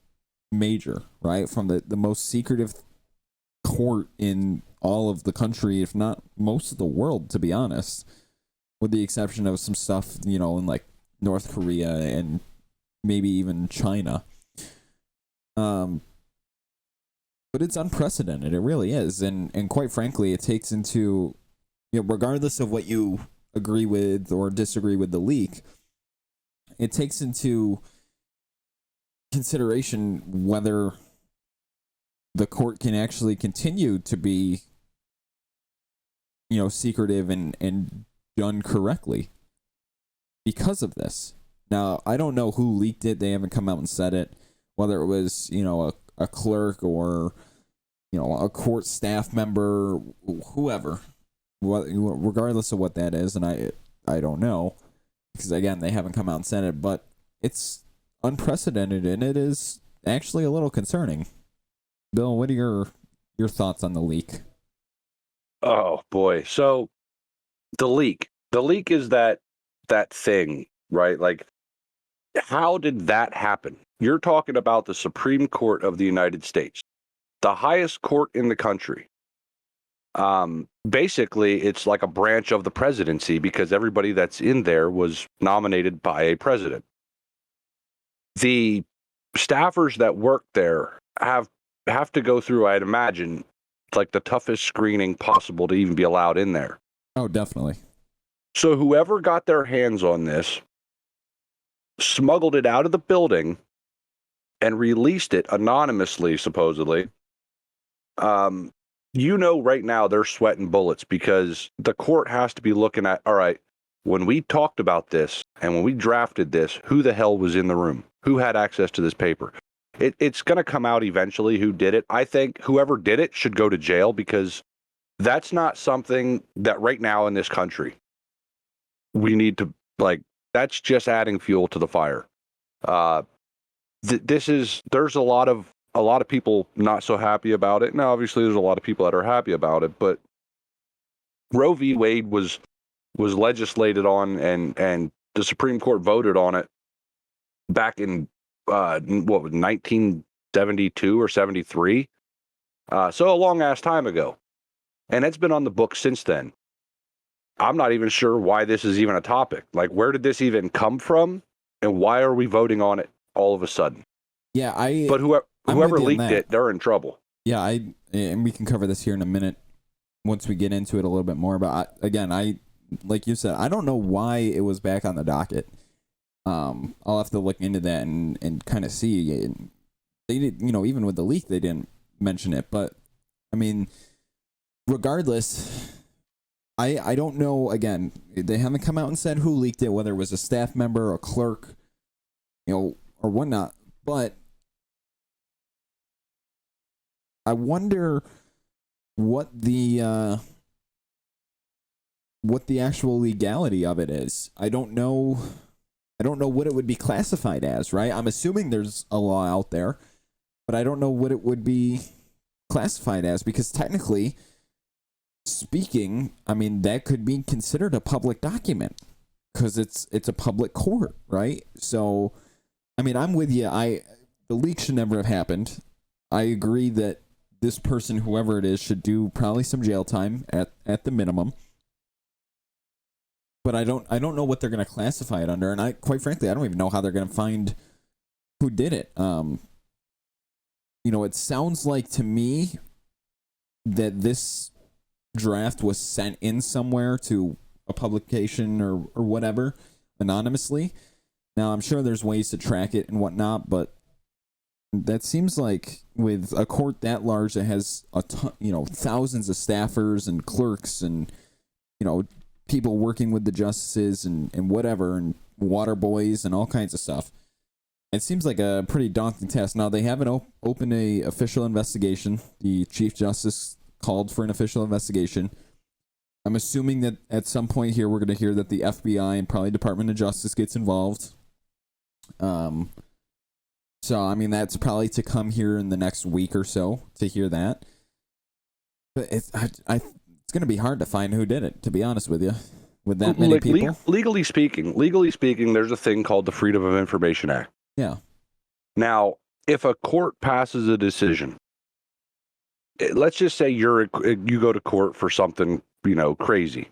major, right? From the most secretive court in all of the country, if not most of the world, to be honest, with the exception of some stuff, in like North Korea and maybe even China. But it's unprecedented. It really is. And quite frankly, it takes into, regardless of what you agree with or disagree with the leak, it takes into consideration whether the court can actually continue to be, secretive and done correctly because of this. Now, I don't know who leaked it. They haven't come out and said it, whether it was, a clerk or, a court staff member, whoever, regardless of what that is. And I don't know because, again, they haven't come out and said it, but it's unprecedented and it is actually a little concerning. Bill, what are your thoughts on the leak? Oh boy. So the leak is that thing, right? Like, how did that happen? You're talking about the Supreme Court of the United States, the highest court in the country. Basically, it's like a branch of the presidency because everybody that's in there was nominated by a president. The staffers that work there have to go through, I'd imagine, like the toughest screening possible to even be allowed in there. Oh, definitely. So whoever got their hands on this smuggled it out of the building and released it anonymously, supposedly. Right now they're sweating bullets because the court has to be looking at, all right, when we talked about this and when we drafted this, who the hell was in the room? Who had access to this paper? it's going to come out eventually who did it. I think whoever did it should go to jail, because that's not something that right now in this country we need to, like, that's just adding fuel to the fire. There's a lot of people not so happy about it. Now, obviously, there's a lot of people that are happy about it, but Roe v. Wade was legislated on, and the Supreme Court voted on it back in what was 1972 or 73. So a long ass time ago, and it's been on the books since then. I'm not even sure why this is even a topic. Like, where did this even come from, and why are we voting on it all of a sudden? Yeah, but whoever leaked it, they're in trouble. Yeah, and we can cover this here in a minute once we get into it a little bit more. But I like you said, I don't know why it was back on the docket. I'll have to look into that and kind of see. They did, even with the leak, they didn't mention it. But I mean, regardless, I don't know. Again, they haven't come out and said who leaked it, whether it was a staff member, a clerk, or whatnot. But I wonder what the actual legality of it is. I don't know what it would be classified as, right? I'm assuming there's a law out there, but I don't know what it would be classified as, because technically speaking, I mean, that could be considered a public document because it's a public court, right? So, I mean, I'm with you. The leak should never have happened. I agree that this person, whoever it is, should do probably some jail time at the minimum. But I don't know what they're going to classify it under, and quite frankly, I don't even know how they're going to find who did it. It sounds like to me that this draft was sent in somewhere to a publication or whatever anonymously. Now, I'm sure there's ways to track it and whatnot, but that seems like with a court that large that has a ton, thousands of staffers and clerks and people working with the justices and whatever, and water boys and all kinds of stuff. It seems like a pretty daunting task. Now, they haven't opened a official investigation. The Chief Justice called for an official investigation. I'm assuming that at some point here we're going to hear that the FBI and probably Department of Justice gets involved. So, I mean, that's probably to come here in the next week or so to hear that. But it's going to be hard to find who did it, to be honest with you, with that many people. Legally speaking, there's a thing called the Freedom of Information Act. Yeah. Now, if a court passes a decision, let's just say you go to court for something, crazy,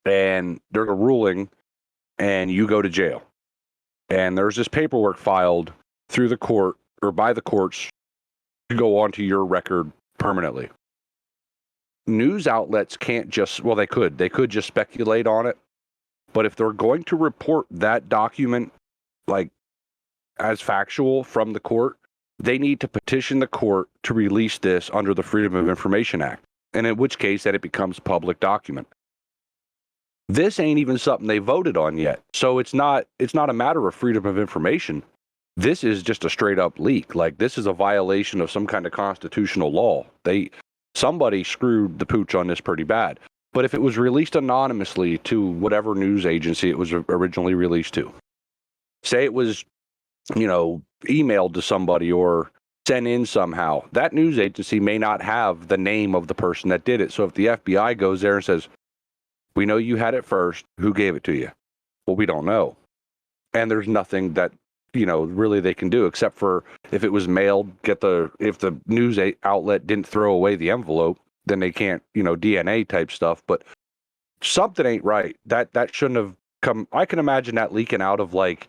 and there's a ruling, and you go to jail, and there's this paperwork filed through the court or by the courts to go onto your record permanently. News outlets can't just, they could just speculate on it, but if they're going to report that document as factual from the court, they need to petition the court to release this under the Freedom of Information Act, and in which case that it becomes a public document. This ain't even something they voted on yet, so it's not a matter of freedom of information. This is just a straight up leak. Like, this is a violation of some kind of constitutional law. Somebody screwed the pooch on this pretty bad. But if it was released anonymously to whatever news agency it was originally released to, say it was, emailed to somebody or sent in somehow, that news agency may not have the name of the person that did it. So if the FBI goes there and says, "We know you had it first, who gave it to you?" Well, we don't know. And there's nothing that, really they can do, except for if it was mailed, if the news outlet didn't throw away the envelope, then they can't, DNA type stuff. But something ain't right. That shouldn't have come. I can imagine that leaking out of like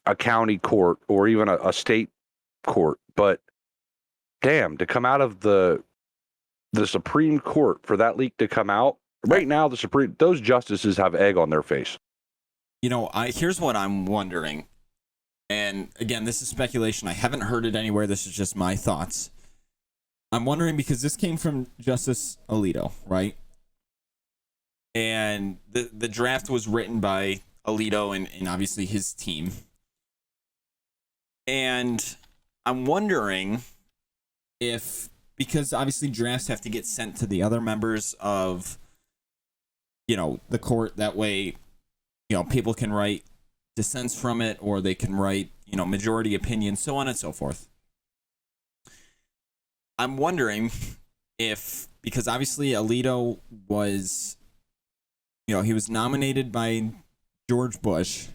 a county court or even a state court. But damn, to come out of the Supreme Court for that leak to come out right now, those justices have egg on their face. Here's what I'm wondering. And again, this is speculation. I haven't heard it anywhere. This is just my thoughts. I'm wondering because this came from Justice Alito, right? And the draft was written by Alito and obviously his team. And I'm wondering if, because obviously drafts have to get sent to the other members of, the court. That way, people can write dissents from it, or they can write, majority opinions, so on and so forth. I'm wondering if, because obviously Alito was, he was nominated by George Bush.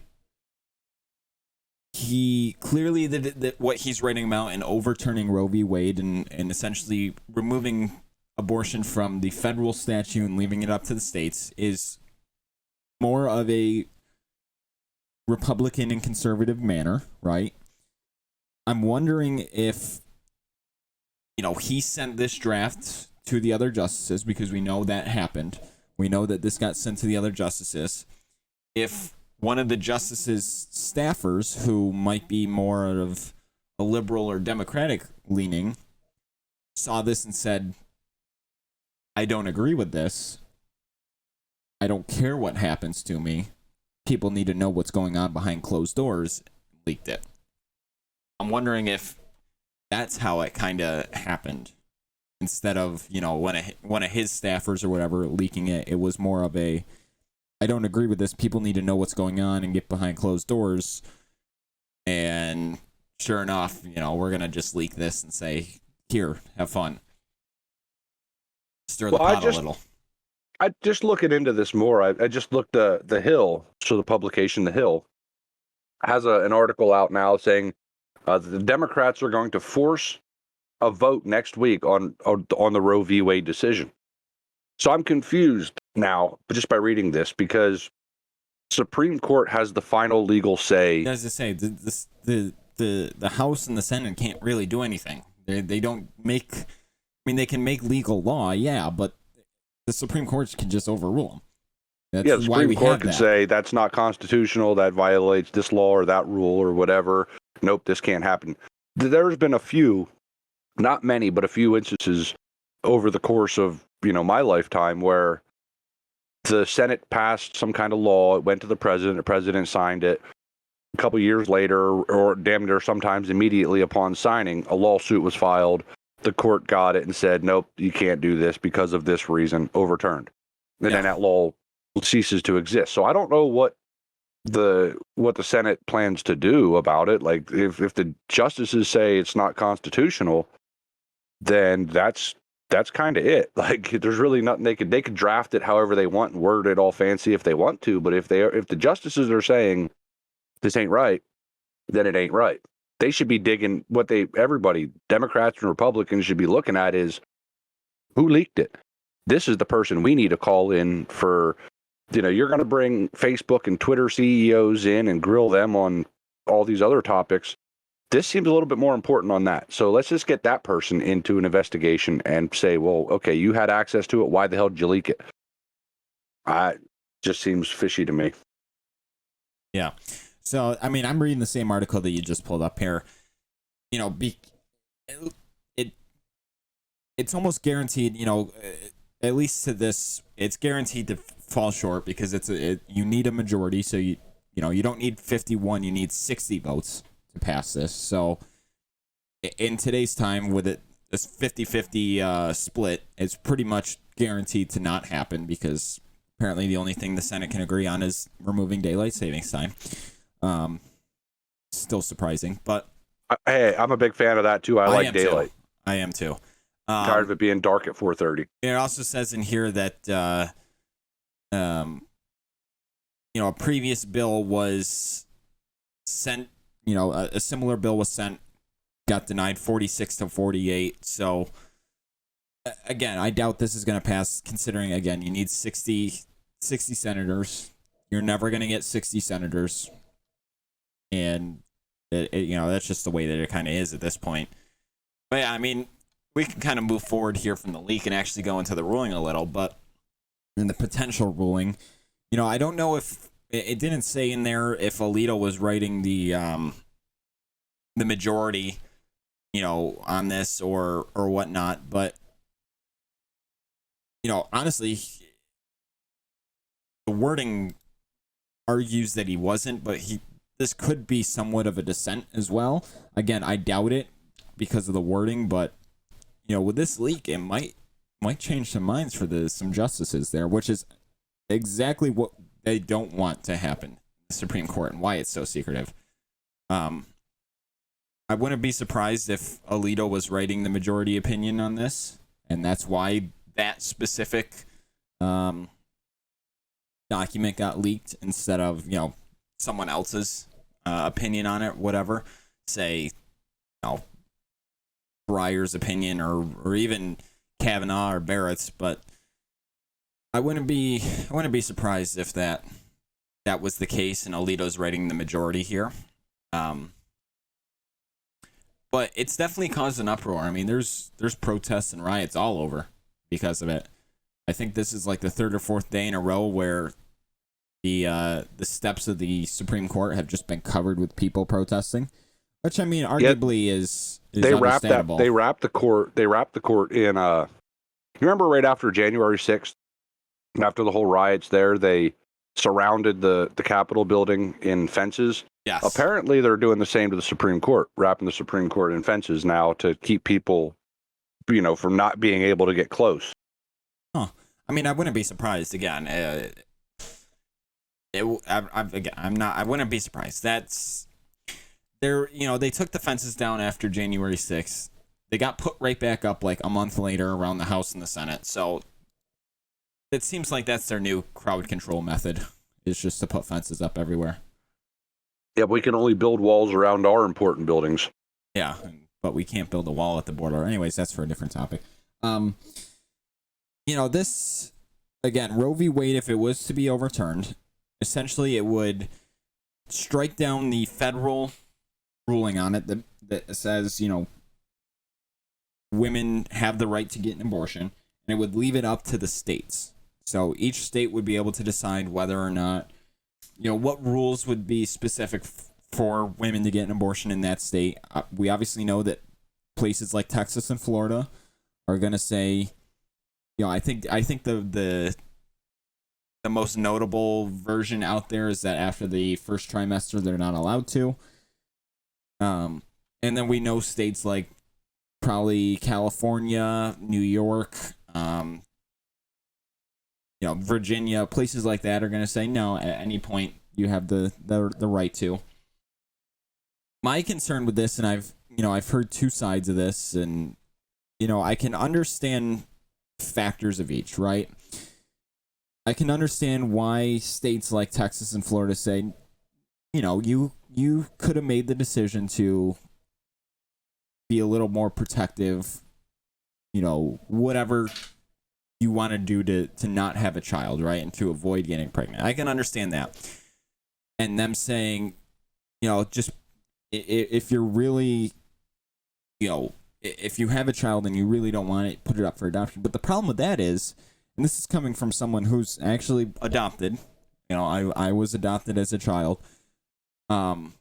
He clearly that what he's writing about and overturning Roe v. Wade and essentially removing abortion from the federal statute and leaving it up to the states is more of a Republican and conservative manner, right? I'm wondering if, he sent this draft to the other justices, because we know that happened. We know that this got sent to the other justices. If one of the justices' staffers, who might be more of a liberal or Democratic leaning, saw this and said, I don't agree with this. I don't care what happens to me. People need to know what's going on behind closed doors. Leaked it. I'm wondering if that's how it kind of happened. Instead of, one of his staffers or whatever leaking it, it was more of a, I don't agree with this. People need to know what's going on and get behind closed doors. And sure enough, we're going to just leak this and say, here, have fun. Stir the pot a little. I just looking into this more. I just looked the Hill, so the publication The Hill has an article out now saying the Democrats are going to force a vote next week on the Roe v. Wade decision. So I'm confused now just by reading this, because Supreme Court has the final legal say. As I say, the House and the Senate can't really do anything. They don't make. I mean, they can make legal law, yeah, but the Supreme Court can just overrule them. The Supreme Court could say that's not constitutional, that violates this law or that rule or whatever. Nope, this can't happen. There's been a few, not many, but a few instances over the course of, my lifetime where the Senate passed some kind of law, it went to the president signed it. A couple years later, or damn near sometimes immediately upon signing, a lawsuit was filed. The court got it and said, nope, you can't do this because of this reason, overturned. And then that law ceases to exist. So I don't know what the Senate plans to do about it. Like, if the justices say it's not constitutional, then that's kind of it. Like, there's really nothing they could draft it however they want and word it all fancy if they want to. But if the justices are saying this ain't right, then it ain't right. They should be digging everybody, Democrats and Republicans, should be looking at is who leaked it. This is the person we need to call in for, you're going to bring Facebook and Twitter CEOs in and grill them on all these other topics. This seems a little bit more important on that. So let's just get that person into an investigation and say, well, okay, you had access to it. Why the hell did you leak it? Just seems fishy to me. Yeah. So, I mean, I'm reading the same article that you just pulled up here. It's almost guaranteed, at least to this, it's guaranteed to fall short because you need a majority. So, you don't need 51, you need 60 votes to pass this. So, in today's time, with this 50-50 split, it's pretty much guaranteed to not happen because apparently the only thing the Senate can agree on is removing daylight savings time. Still surprising, but hey, I'm a big fan of that too. I like daylight. Too. I am too. Tired of it being dark at 4:30. It also says in here that a previous bill was sent. A similar bill was sent, got denied 46-48. So again, I doubt this is going to pass. Considering again, you need 60 senators. You're never going to get 60 senators. And that's just the way that it kind of is at this point. But yeah, I mean, we can kind of move forward here from the leak and actually go into the ruling a little. But in the potential ruling, I don't know if it didn't say in there if Alito was writing the majority, on this or whatnot. But honestly, the wording argues that he wasn't, but this could be somewhat of a dissent as well. Again, I doubt it because of the wording, but with this leak, it might change some minds for some justices there, which is exactly what they don't want to happen in the Supreme Court and why it's so secretive. I wouldn't be surprised if Alito was writing the majority opinion on this, and that's why that specific document got leaked instead of someone else's opinion on it, whatever. Say, Breyer's opinion or even Kavanaugh or Barrett's, but I wouldn't be surprised if that was the case and Alito's writing the majority here. But it's definitely caused an uproar. I mean, there's protests and riots all over because of it. I think this is like the third or fourth day in a row where the steps of the Supreme Court have just been covered with people protesting, which I mean, arguably is understandable. They wrapped the court in you remember right after January 6th, after the whole riots there, they surrounded the Capitol building in fences. Yes. Apparently they're doing the same to the Supreme Court, wrapping the Supreme Court in fences now to keep people from not being able to get close. Huh. I mean, I wouldn't be surprised again. I wouldn't be surprised. That's they took the fences down after January 6th. They got put right back up like a month later around the House and the Senate. So it seems like that's their new crowd control method, is just to put fences up everywhere. Yeah, we can only build walls around our important buildings. Yeah, but we can't build a wall at the border. Anyways, that's for a different topic. This, again, Roe v. Wade, if it was to be overturned, essentially it would strike down the federal ruling on it that says, women have the right to get an abortion, and it would leave it up to the states. So each state would be able to decide whether or not, what rules would be specific for women to get an abortion in that state. We obviously know that places like Texas and Florida are going to say, I think the most notable version out there is that after the first trimester, they're not allowed to. And then we know states like probably California, New York, Virginia, places like that are going to say no, at any point you have the right to. My concern with this, and I've heard two sides of this, and I can understand factors of each, right? I can understand why states like Texas and Florida say, you could have made the decision to be a little more protective, whatever you want to do to not have a child, right? And to avoid getting pregnant. I can understand that. And them saying, just if you're really, if you have a child and you really don't want it, put it up for adoption. But the problem with that is, and this is coming from someone who's actually adopted, I was adopted as a child. The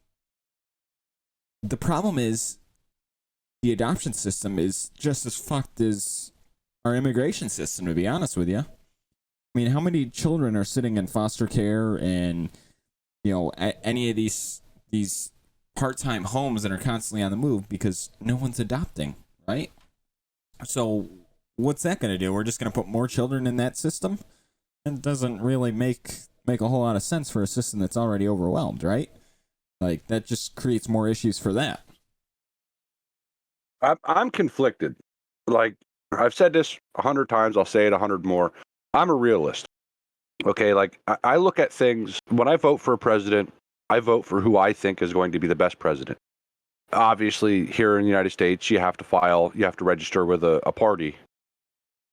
problem is the adoption system is just as fucked as our immigration system, to be honest with you. I mean, how many children are sitting in foster care and, at any of these part-time homes that are constantly on the move because no one's adopting, right? So what's that going to do? We're just going to put more children in that system? It doesn't really make a whole lot of sense for a system that's already overwhelmed, right? Like, that just creates more issues for that. I'm conflicted. Like, I've said this 100 times. I'll say it 100 more. I'm a realist. Okay, like, I look at things. When I vote for a president, I vote for who I think is going to be the best president. Obviously, here in the United States, you have to register with a party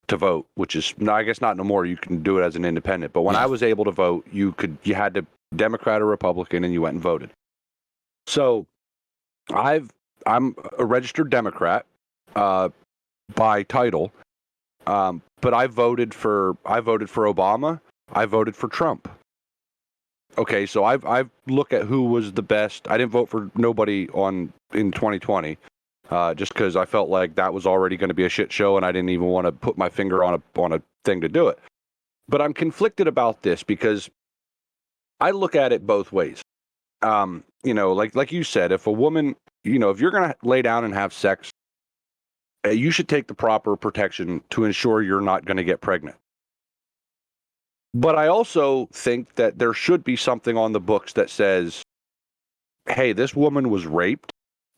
to vote, which is, I guess, not no more. You can do it as an independent. But when I was able to vote, you had to Democrat or Republican, and you went and voted. So I'm a registered Democrat by title, but I voted for Obama. I voted for Trump. Okay, so I've looked at who was the best. I didn't vote for nobody in 2020, just because I felt like that was already going to be a shit show, and I didn't even want to put my finger on a thing to do it. But I'm conflicted about this because I look at it both ways. Like you said, if a woman, if you're going to lay down and have sex you should take the proper protection to ensure you're not going to get pregnant. But I also think that there should be something on the books that says, hey, this woman was raped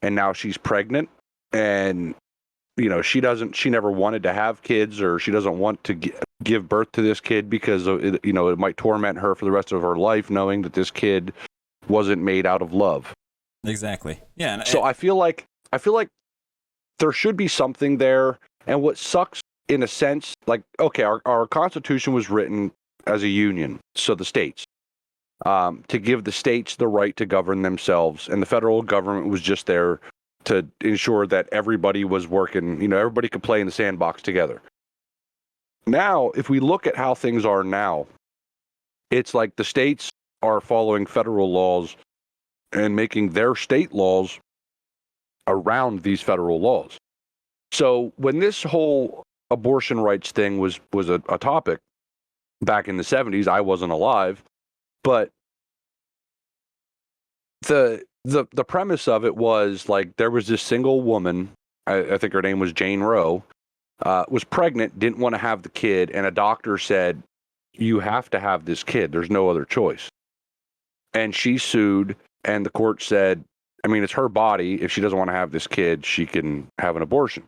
and now she's pregnant, and she never wanted to have kids, or she doesn't want to give birth to this kid because it might torment her for the rest of her life knowing that this kid wasn't made out of love. Exactly. Yeah. So I feel like there should be something there. And what sucks in a sense, like, okay, our Constitution was written as a union, so the states, to give the states the right to govern themselves, and the federal government was just there to ensure that everybody was working, everybody could play in the sandbox together. Now, if we look at how things are now, it's like the states are following federal laws and making their state laws around these federal laws. So when this whole abortion rights thing was a topic back in the 70s, I wasn't alive, but the premise of it was like there was this single woman, I think her name was Jane Roe, was pregnant, didn't want to have the kid, and a doctor said, you have to have this kid. There's no other choice. And she sued, and the court said, I mean, it's her body. If she doesn't want to have this kid, she can have an abortion.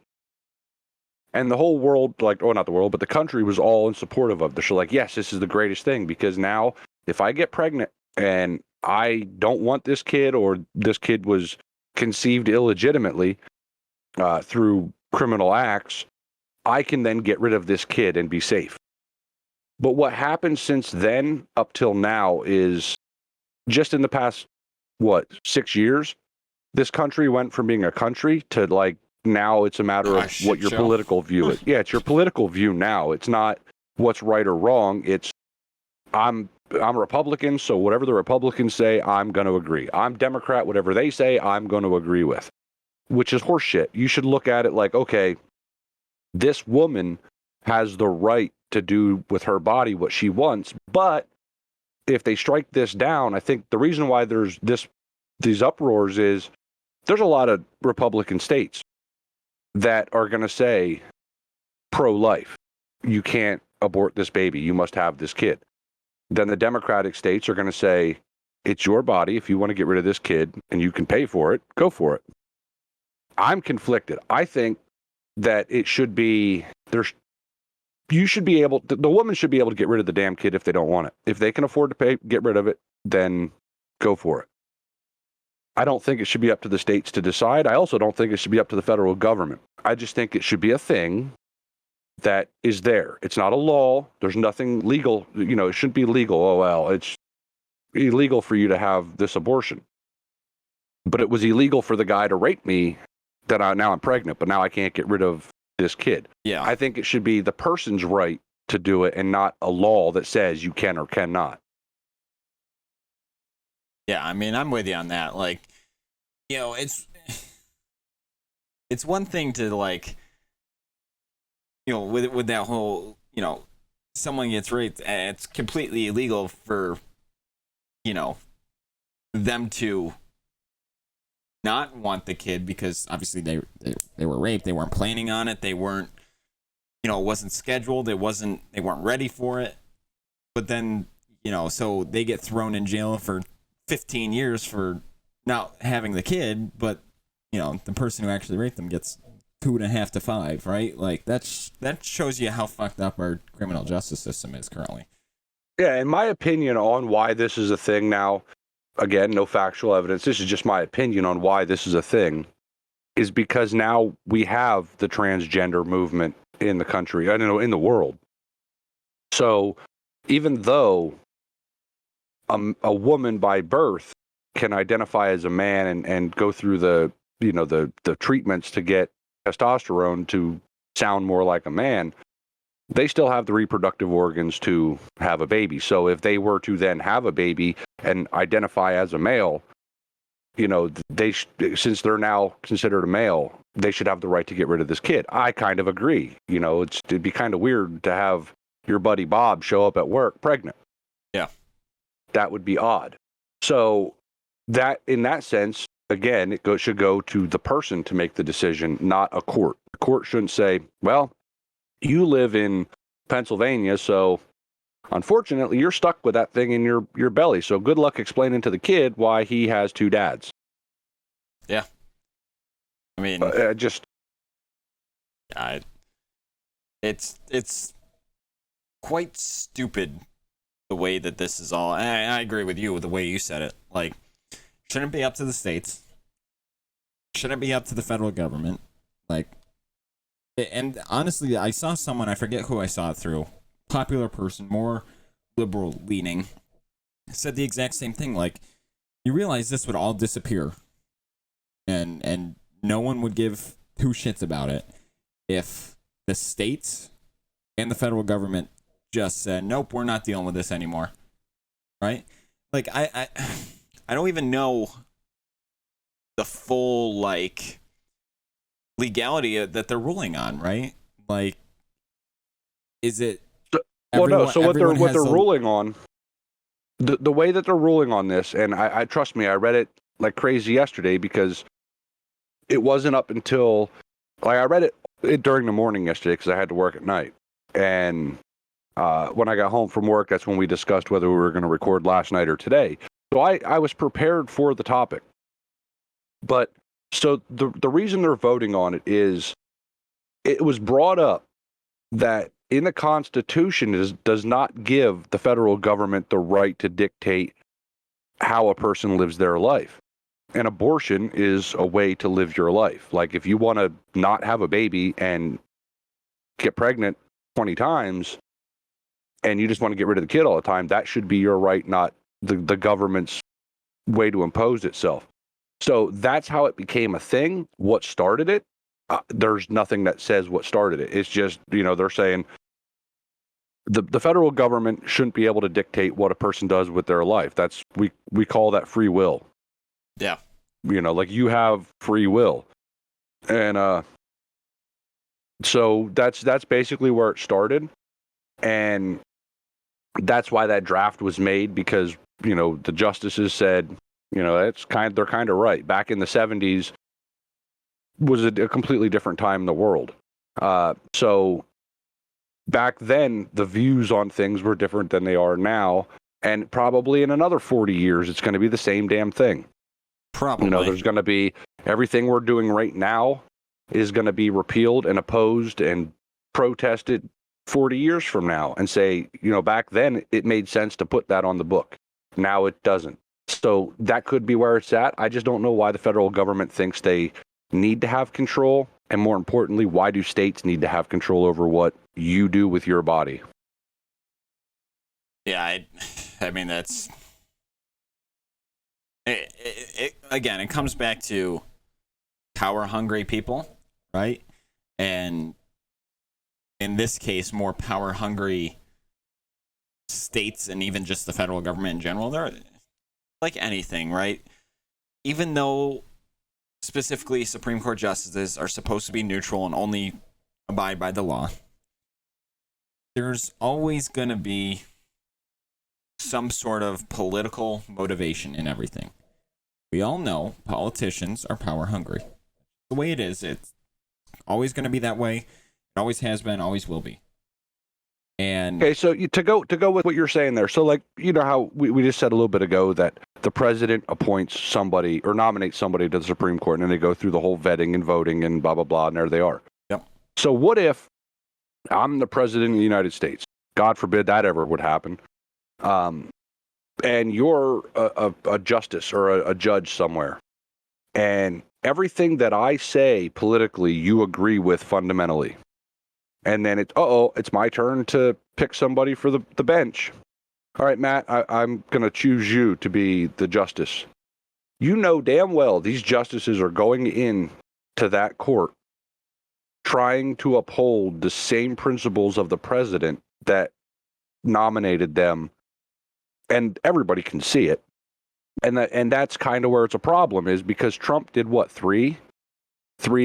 And the whole world, not the world, but the country was all in support of this. They're like, yes, this is the greatest thing, because now if I get pregnant and I don't want this kid, or this kid was conceived illegitimately through criminal acts, I can then get rid of this kid and be safe. But what happened since then up till now is just in the past, 6 years, this country went from being a country to now it's a matter of what your political view is. Yeah, it's your political view now. It's not what's right or wrong. It's I'm a Republican, so whatever the Republicans say, I'm going to agree. I'm Democrat, whatever they say, I'm going to agree with, which is horseshit. You should look at it like, okay, this woman has the right to do with her body what she wants, but if they strike this down, I think the reason why there's these uproars is there's a lot of Republican states that are going to say pro-life. You can't abort this baby. You must have this kid. Then the Democratic states are going to say, it's your body. If you want to get rid of this kid and you can pay for it, go for it. I'm conflicted. I think that it should be, the woman should be able to get rid of the damn kid if they don't want it. If they can afford to get rid of it, then go for it. I don't think it should be up to the states to decide. I also don't think it should be up to the federal government. I just think it should be a thing that is there. It's not a law. There's nothing legal. It shouldn't be legal. Oh, well, it's illegal for you to have this abortion. But it was illegal for the guy to rape me now I'm pregnant, but now I can't get rid of this kid. Yeah. I think it should be the person's right to do it and not a law that says you can or cannot. Yeah, I mean, I'm with you on that. It's one thing to with that whole, someone gets raped, and it's completely illegal for, them to not want the kid because obviously they were raped. They weren't planning on it. They weren't, it wasn't scheduled. They weren't ready for it. But then, so they get thrown in jail for 15 years for not having the kid, but the person who actually raped them gets 2.5 to 5, right? That shows you how fucked up our criminal justice system is currently. Yeah, in my opinion on why this is a thing now, again, no factual evidence, this is just my opinion on why this is a thing, is because now we have the transgender movement in the country, in the world. So even though a woman by birth can identify as a man and go through the treatments to get testosterone to sound more like a man, they still have the reproductive organs to have a baby. So if they were to then have a baby and identify as a male, since they're now considered a male, they should have the right to get rid of this kid. I kind of agree. It'd be kind of weird to have your buddy Bob show up at work pregnant. Yeah. That would be odd. So that, in that sense, again, should go to the person to make the decision, not a court. The court shouldn't say, well, you live in Pennsylvania, so unfortunately you're stuck with that thing in your belly. So good luck explaining to the kid why he has two dads. Yeah. I mean, it's quite stupid the way that this is all. I agree with you with the way you said it. Like, shouldn't be up to the states. Shouldn't be up to the federal government. Like, and honestly, I saw someone, I forget who I saw it through, popular person, more liberal leaning, said the exact same thing. Like, you realize this would all disappear, and no one would give two shits about it if the states and the federal government just said, nope, we're not dealing with this anymore. Right? Like, I don't even know the full, like, legality that they're ruling on, right? Like, is it? Well, no. So what they're ruling on, the way that they're ruling on this, and I trust me, I read it like crazy yesterday because it wasn't up until, like, I read it during the morning yesterday because I had to work at night, and when I got home from work, that's when we discussed whether we were going to record last night or today. So I was prepared for the topic, but so the reason they're voting on it is it was brought up that in the Constitution does not give the federal government the right to dictate how a person lives their life. And abortion is a way to live your life. Like, if you want to not have a baby and get pregnant 20 times and you just want to get rid of the kid all the time, that should be your right, not the government's way to impose itself. So that's how it became a thing. What started it? There's nothing that says what started it. It's just, they're saying the federal government shouldn't be able to dictate what a person does with their life. That's we call that free will. Yeah. Like, you have free will. And so that's basically where it started. And that's why that draft was made, because, the justices said, they're kind of right. Back in the 70s was a completely different time in the world. So back then, the views on things were different than they are now. And probably in another 40 years, it's going to be the same damn thing. Probably. There's going to be everything we're doing right now is going to be repealed and opposed and protested 40 years from now, and say, back then it made sense to put that on the book. Now it doesn't. So that could be where it's at. I just don't know why the federal government thinks they need to have control. And more importantly, why do states need to have control over what you do with your body? Yeah, I mean, that's... Again, it comes back to power-hungry people, right? And in this case, more power-hungry states and even just the federal government in general. They're like anything, right? Even though specifically Supreme Court justices are supposed to be neutral and only abide by the law, there's always going to be some sort of political motivation in everything. We all know politicians are power hungry. The way it is, it's always going to be that way. It always has been, always will be. And okay, so to go with what you're saying there, so, like, how we just said a little bit ago that the president appoints somebody or nominates somebody to the Supreme Court, and then they go through the whole vetting and voting and blah blah blah, and there they are. Yep. So what if I'm the president of the United States? God forbid that ever would happen. And you're a justice or a judge somewhere, and everything that I say politically you agree with fundamentally. And then it's my turn to pick somebody for the bench. All right, Matt, I'm going to choose you to be the justice. You know damn well these justices are going in to that court trying to uphold the same principles of the president that nominated them, and everybody can see it. And that's kind of where it's a problem, is because Trump did what, three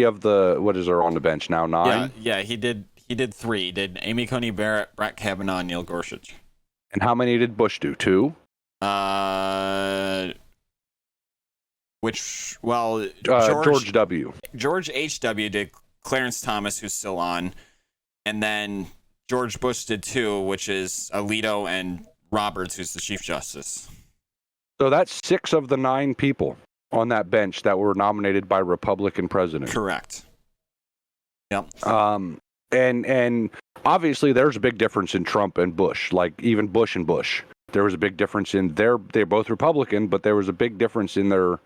of the, what is there on the bench now, 9? Yeah, he did 3. He did Amy Coney Barrett, Brett Kavanaugh, and Neil Gorsuch. And how many did Bush do? 2? George W. George H.W. did, Clarence Thomas, who's still on, and then George Bush did too, which is Alito and Roberts, who's the Chief Justice. So that's 6 of the 9 people on that bench that were nominated by Republican presidents. Correct. Yep. And obviously there's a big difference in Trump and Bush, like even Bush and Bush. There was a big difference in they're both Republican, but there was a big difference in their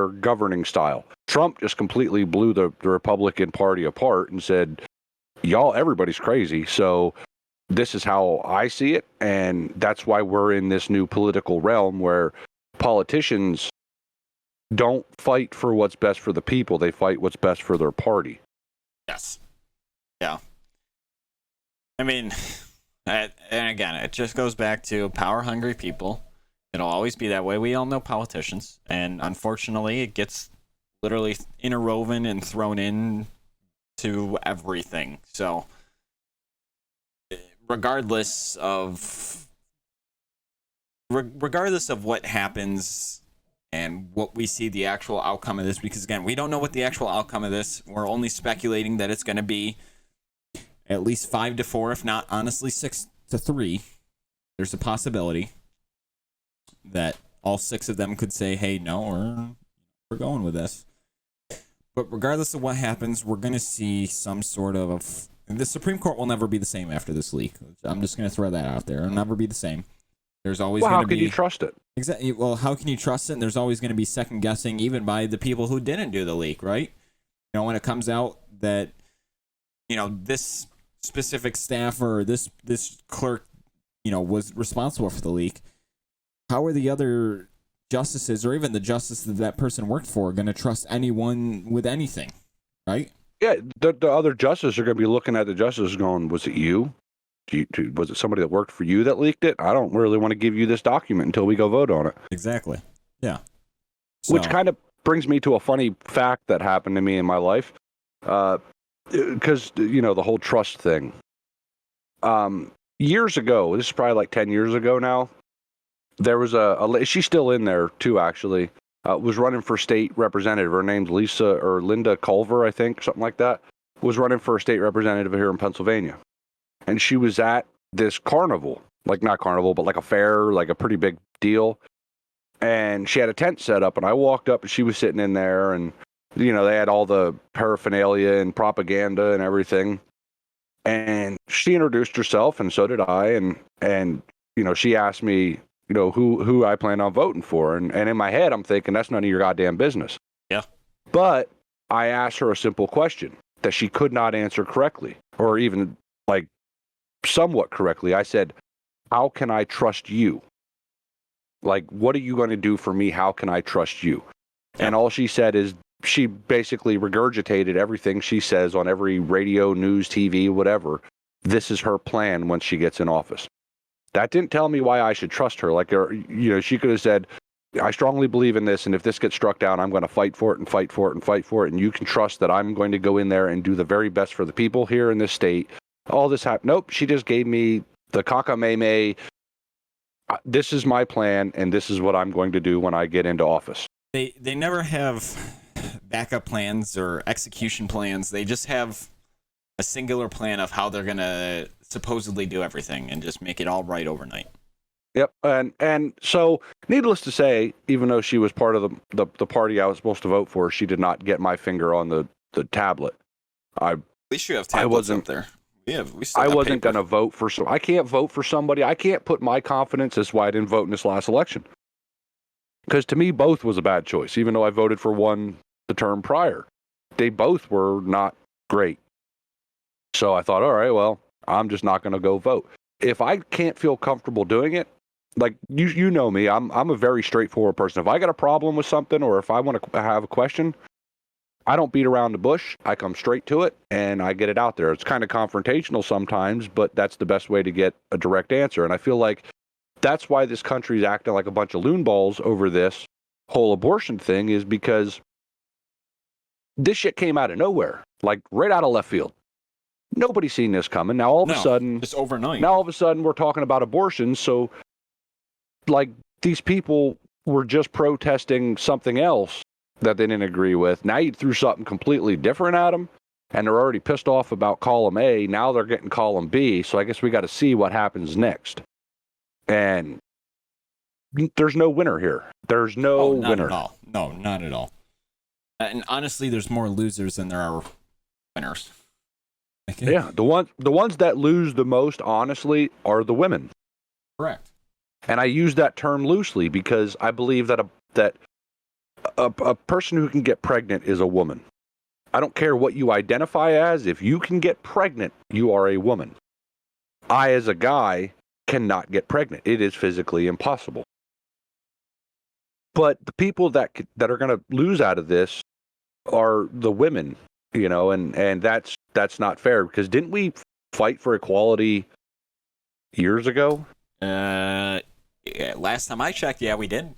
governing style. Trump just completely blew the Republican Party apart and said, y'all, everybody's crazy. So this is how I see it. And that's why we're in this new political realm where politicians don't fight for what's best for the people. They fight what's best for their party. Yes. Yeah. I mean, and again, it just goes back to power-hungry people. It'll always be that way. We all know politicians, and unfortunately, it gets literally interwoven and thrown in to everything. So, regardless of what happens and what we see the actual outcome of this, because again, we don't know what the actual outcome of this. We're only speculating that it's going to be at least 5-4, if not honestly 6-3. There's a possibility that all 6 of them could say, hey, no, we're going with this. But regardless of what happens, we're going to see some sort of... The Supreme Court will never be the same after this leak. I'm just going to throw that out there. It'll never be the same. There's always going to be... How can you trust it? Exactly. Well, how can you trust it? And there's always going to be second guessing, even by the people who didn't do the leak, right? You know, when it comes out that, you know, this specific staffer or this clerk, you know, was responsible for the leak, how are the other justices or even the justice that person worked for going to trust anyone with anything, right? Yeah, the other justices are going to be looking at the justices going, was it you? Was it somebody that worked for you that leaked it? I don't really want to give you this document until we go vote on it. Exactly. Yeah. So. Which kind of brings me to a funny fact that happened to me in my life. Because, you know, the whole trust thing. Years ago, this is probably like 10 years ago now, there was she's still in there too, actually, was running for state representative. Her name's Linda Culver, I think, something like that, was running for a state representative here in Pennsylvania. And she was at this carnival, like not carnival, but like a fair, like a pretty big deal. And she had a tent set up, and I walked up and she was sitting in there, and, you know, they had all the paraphernalia and propaganda and everything. And she introduced herself, and so did I. And you know, she asked me, you know, who I plan on voting for. And in my head, I'm thinking, that's none of your goddamn business. Yeah. But I asked her a simple question that she could not answer correctly, or even like somewhat correctly. I said, how can I trust you? Like, what are you going to do for me? How can I trust you? Yeah. And all she said is, she basically regurgitated everything she says on every radio, news, TV, whatever. This is her plan once she gets in office. That didn't tell me why I should trust her. Like, you know, she could have said, I strongly believe in this, and if this gets struck down, I'm going to fight for it and fight for it and fight for it, and you can trust that I'm going to go in there and do the very best for the people here in this state. All this happened. Nope, she just gave me the cockamamie. This is my plan, and this is what I'm going to do when I get into office. They never have backup plans or execution plans. They just have a singular plan of how they're going to supposedly do everything and just make it all right overnight. Yep. And so, needless to say, even though she was part of the party I was supposed to vote for, she did not get my finger on the tablet. At least you have tablets up there. I wasn't going to vote for I can't vote for somebody. I can't put my confidence. That's why I didn't vote in this last election. Because to me, both was a bad choice, even though I voted for one the term prior. They both were not great. So I thought, all right, well, I'm just not going to go vote. If I can't feel comfortable doing it, like you know me, I'm a very straightforward person. If I got a problem with something, or if I want to have a question, I don't beat around the bush. I come straight to it and I get it out there. It's kind of confrontational sometimes, but that's the best way to get a direct answer. And I feel like that's why this country is acting like a bunch of loon balls over this whole abortion thing, is because this shit came out of nowhere, like right out of left field. Nobody's seen this coming. Now all of a sudden, just overnight. Now all of a sudden we're talking about abortion. So, like, these people were just protesting something else that they didn't agree with. Now you threw something completely different at them, and they're already pissed off about column A. Now they're getting column B. So I guess we got to see what happens next. And there's no winner here. There's no not winner. At all. No, not at all. And honestly, there's more losers than there are winners. Okay. Yeah, the ones that lose the most, honestly, are the women. Correct. And I use that term loosely because I believe that a person who can get pregnant is a woman. I don't care what you identify as. If you can get pregnant, you are a woman. I, as a guy, cannot get pregnant. It is physically impossible. But the people that are going to lose out of this are the women, and that's not fair, because didn't we fight for equality years ago? Yeah, last time I checked, yeah, we did.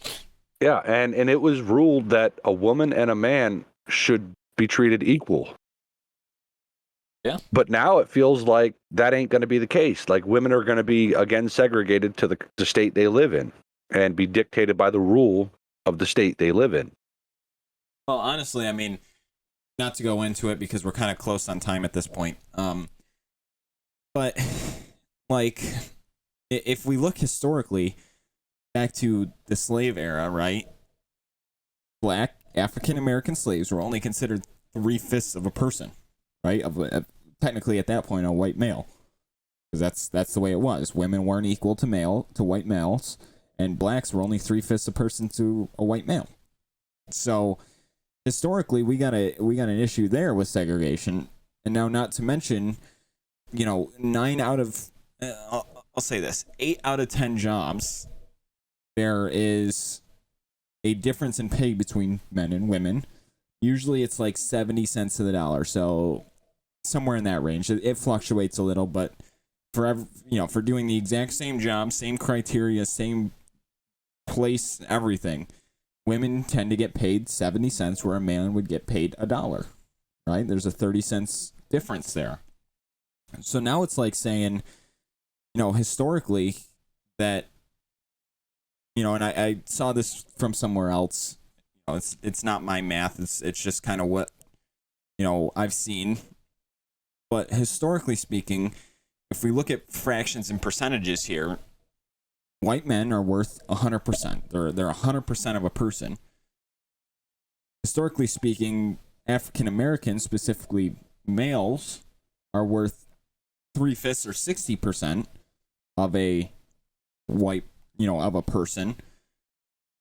Yeah, and it was ruled that a woman and a man should be treated equal. Yeah. But now it feels like that ain't going to be the case. Like, women are going to be, again, segregated to the state they live in and be dictated by the rule of the state they live in. Well, honestly, I mean, not to go into it because we're kind of close on time at this point. But, like, if we look historically back to the slave era, right? Black African-American slaves were only considered 3/5 of a person, right? Technically, at that point, a white male. Because that's the way it was. Women weren't equal to white males, and blacks were only 3/5 a person to a white male. So historically, we got an issue there with segregation, and now not to mention, 9 out of I'll say this: 8 out of 10 jobs, there is a difference in pay between men and women. Usually, it's like 70 cents to the dollar, so somewhere in that range. It fluctuates a little, but for doing the exact same job, same criteria, same place, everything, women tend to get paid 70 cents where a man would get paid $1, right? There's a 30 cents difference there. So now it's like saying, historically that, and I saw this from somewhere else. It's not my math. It's just kind of what, I've seen. But historically speaking, if we look at fractions and percentages here, white men are worth 100%. They're 100% of a person. Historically speaking, African Americans, specifically males, are worth 3/5 or 60% of a white, of a person.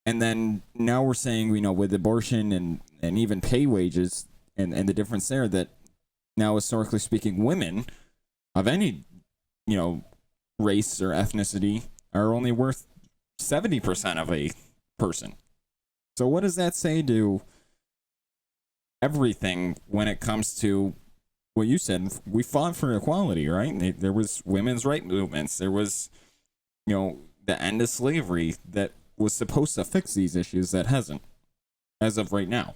And then now we're saying, with abortion and even pay wages and the difference there, that now historically speaking, women of any, race or ethnicity are only worth 70% of a person. So what does that say to everything when it comes to what you said? We fought for equality, right? There was women's rights movements. There was, the end of slavery that was supposed to fix these issues that hasn't, as of right now.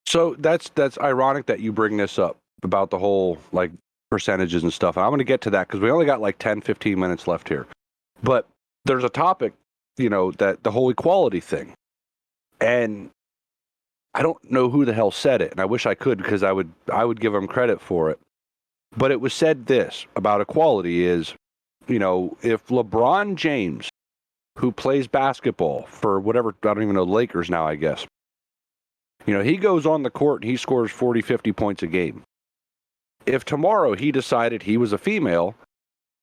So that's ironic that you bring this up about the whole, like, percentages and stuff. And I'm going to get to that because we only got like 10, 15 minutes left here. But there's a topic, that the whole equality thing. And I don't know who the hell said it, and I wish I could, because I would give them credit for it. But it was said this about equality is, if LeBron James, who plays basketball for whatever, I don't even know, Lakers now, I guess, he goes on the court and he scores 40, 50 points a game. If tomorrow he decided he was a female,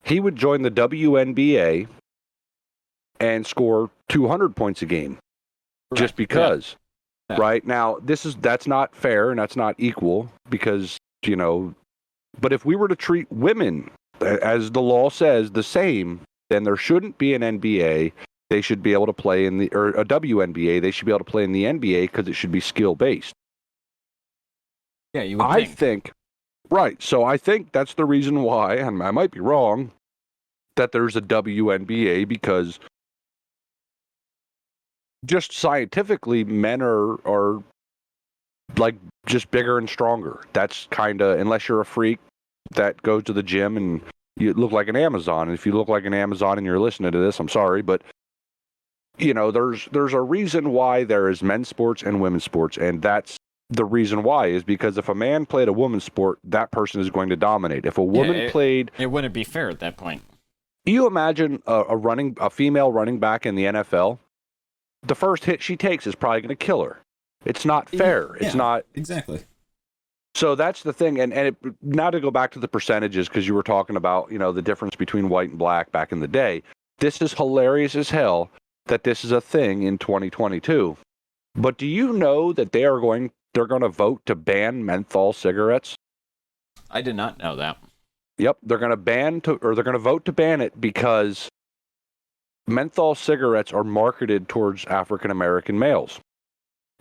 he would join the WNBA and score 200 points a game. Correct. Just because. Yeah. Right? Now, that's not fair and that's not equal because, but if we were to treat women, as the law says, the same, then there shouldn't be an NBA. They should be able to play or a WNBA. They should be able to play in the NBA because it should be skill-based. Yeah, you would think. Right. So I think that's the reason why, and I might be wrong, that there's a WNBA, because just scientifically, men are like just bigger and stronger. That's kind of, unless you're a freak that goes to the gym and you look like an Amazon. And if you look like an Amazon and you're listening to this, I'm sorry, but there's a reason why there is men's sports and women's sports, and that's the reason why is because if a man played a woman's sport, that person is going to dominate. If a woman played, it wouldn't be fair at that point. You imagine a female running back in the NFL, the first hit she takes is probably going to kill her. It's not fair. It's not exactly. So that's the thing, and now to go back to the percentages, because you were talking about the difference between white and black back in the day. This is hilarious as hell that this is a thing in 2022. But do you know that they're going to vote to ban menthol cigarettes? I did not know that. Yep, they're going to vote to ban it because menthol cigarettes are marketed towards African American males.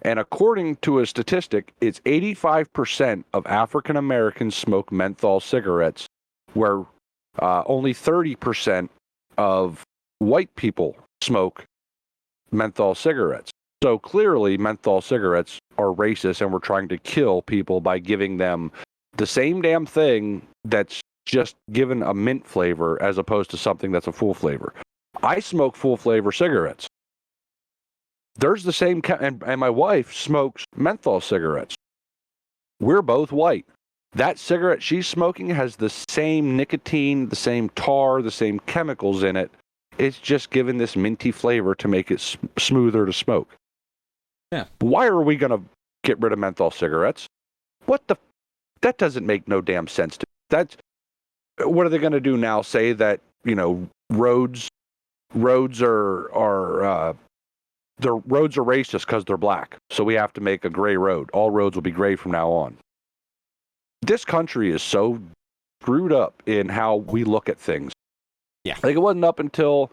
And according to a statistic, it's 85% of African Americans smoke menthol cigarettes, where only 30% of white people smoke menthol cigarettes. So clearly, menthol cigarettes are racist, and we're trying to kill people by giving them the same damn thing that's just given a mint flavor as opposed to something that's a full flavor. I smoke full flavor cigarettes. There's the same, and my wife smokes menthol cigarettes. We're both white. That cigarette she's smoking has the same nicotine, the same tar, the same chemicals in it. It's just given this minty flavor to make it smoother to smoke. Yeah. Why are we going to get rid of menthol cigarettes? That doesn't make no damn sense to me. What are they going to do now? Say that, roads are the roads are racist because they're black, so we have to make a gray road. All roads will be gray from now on. This country is so screwed up in how we look at things. Yeah. Like, it wasn't up until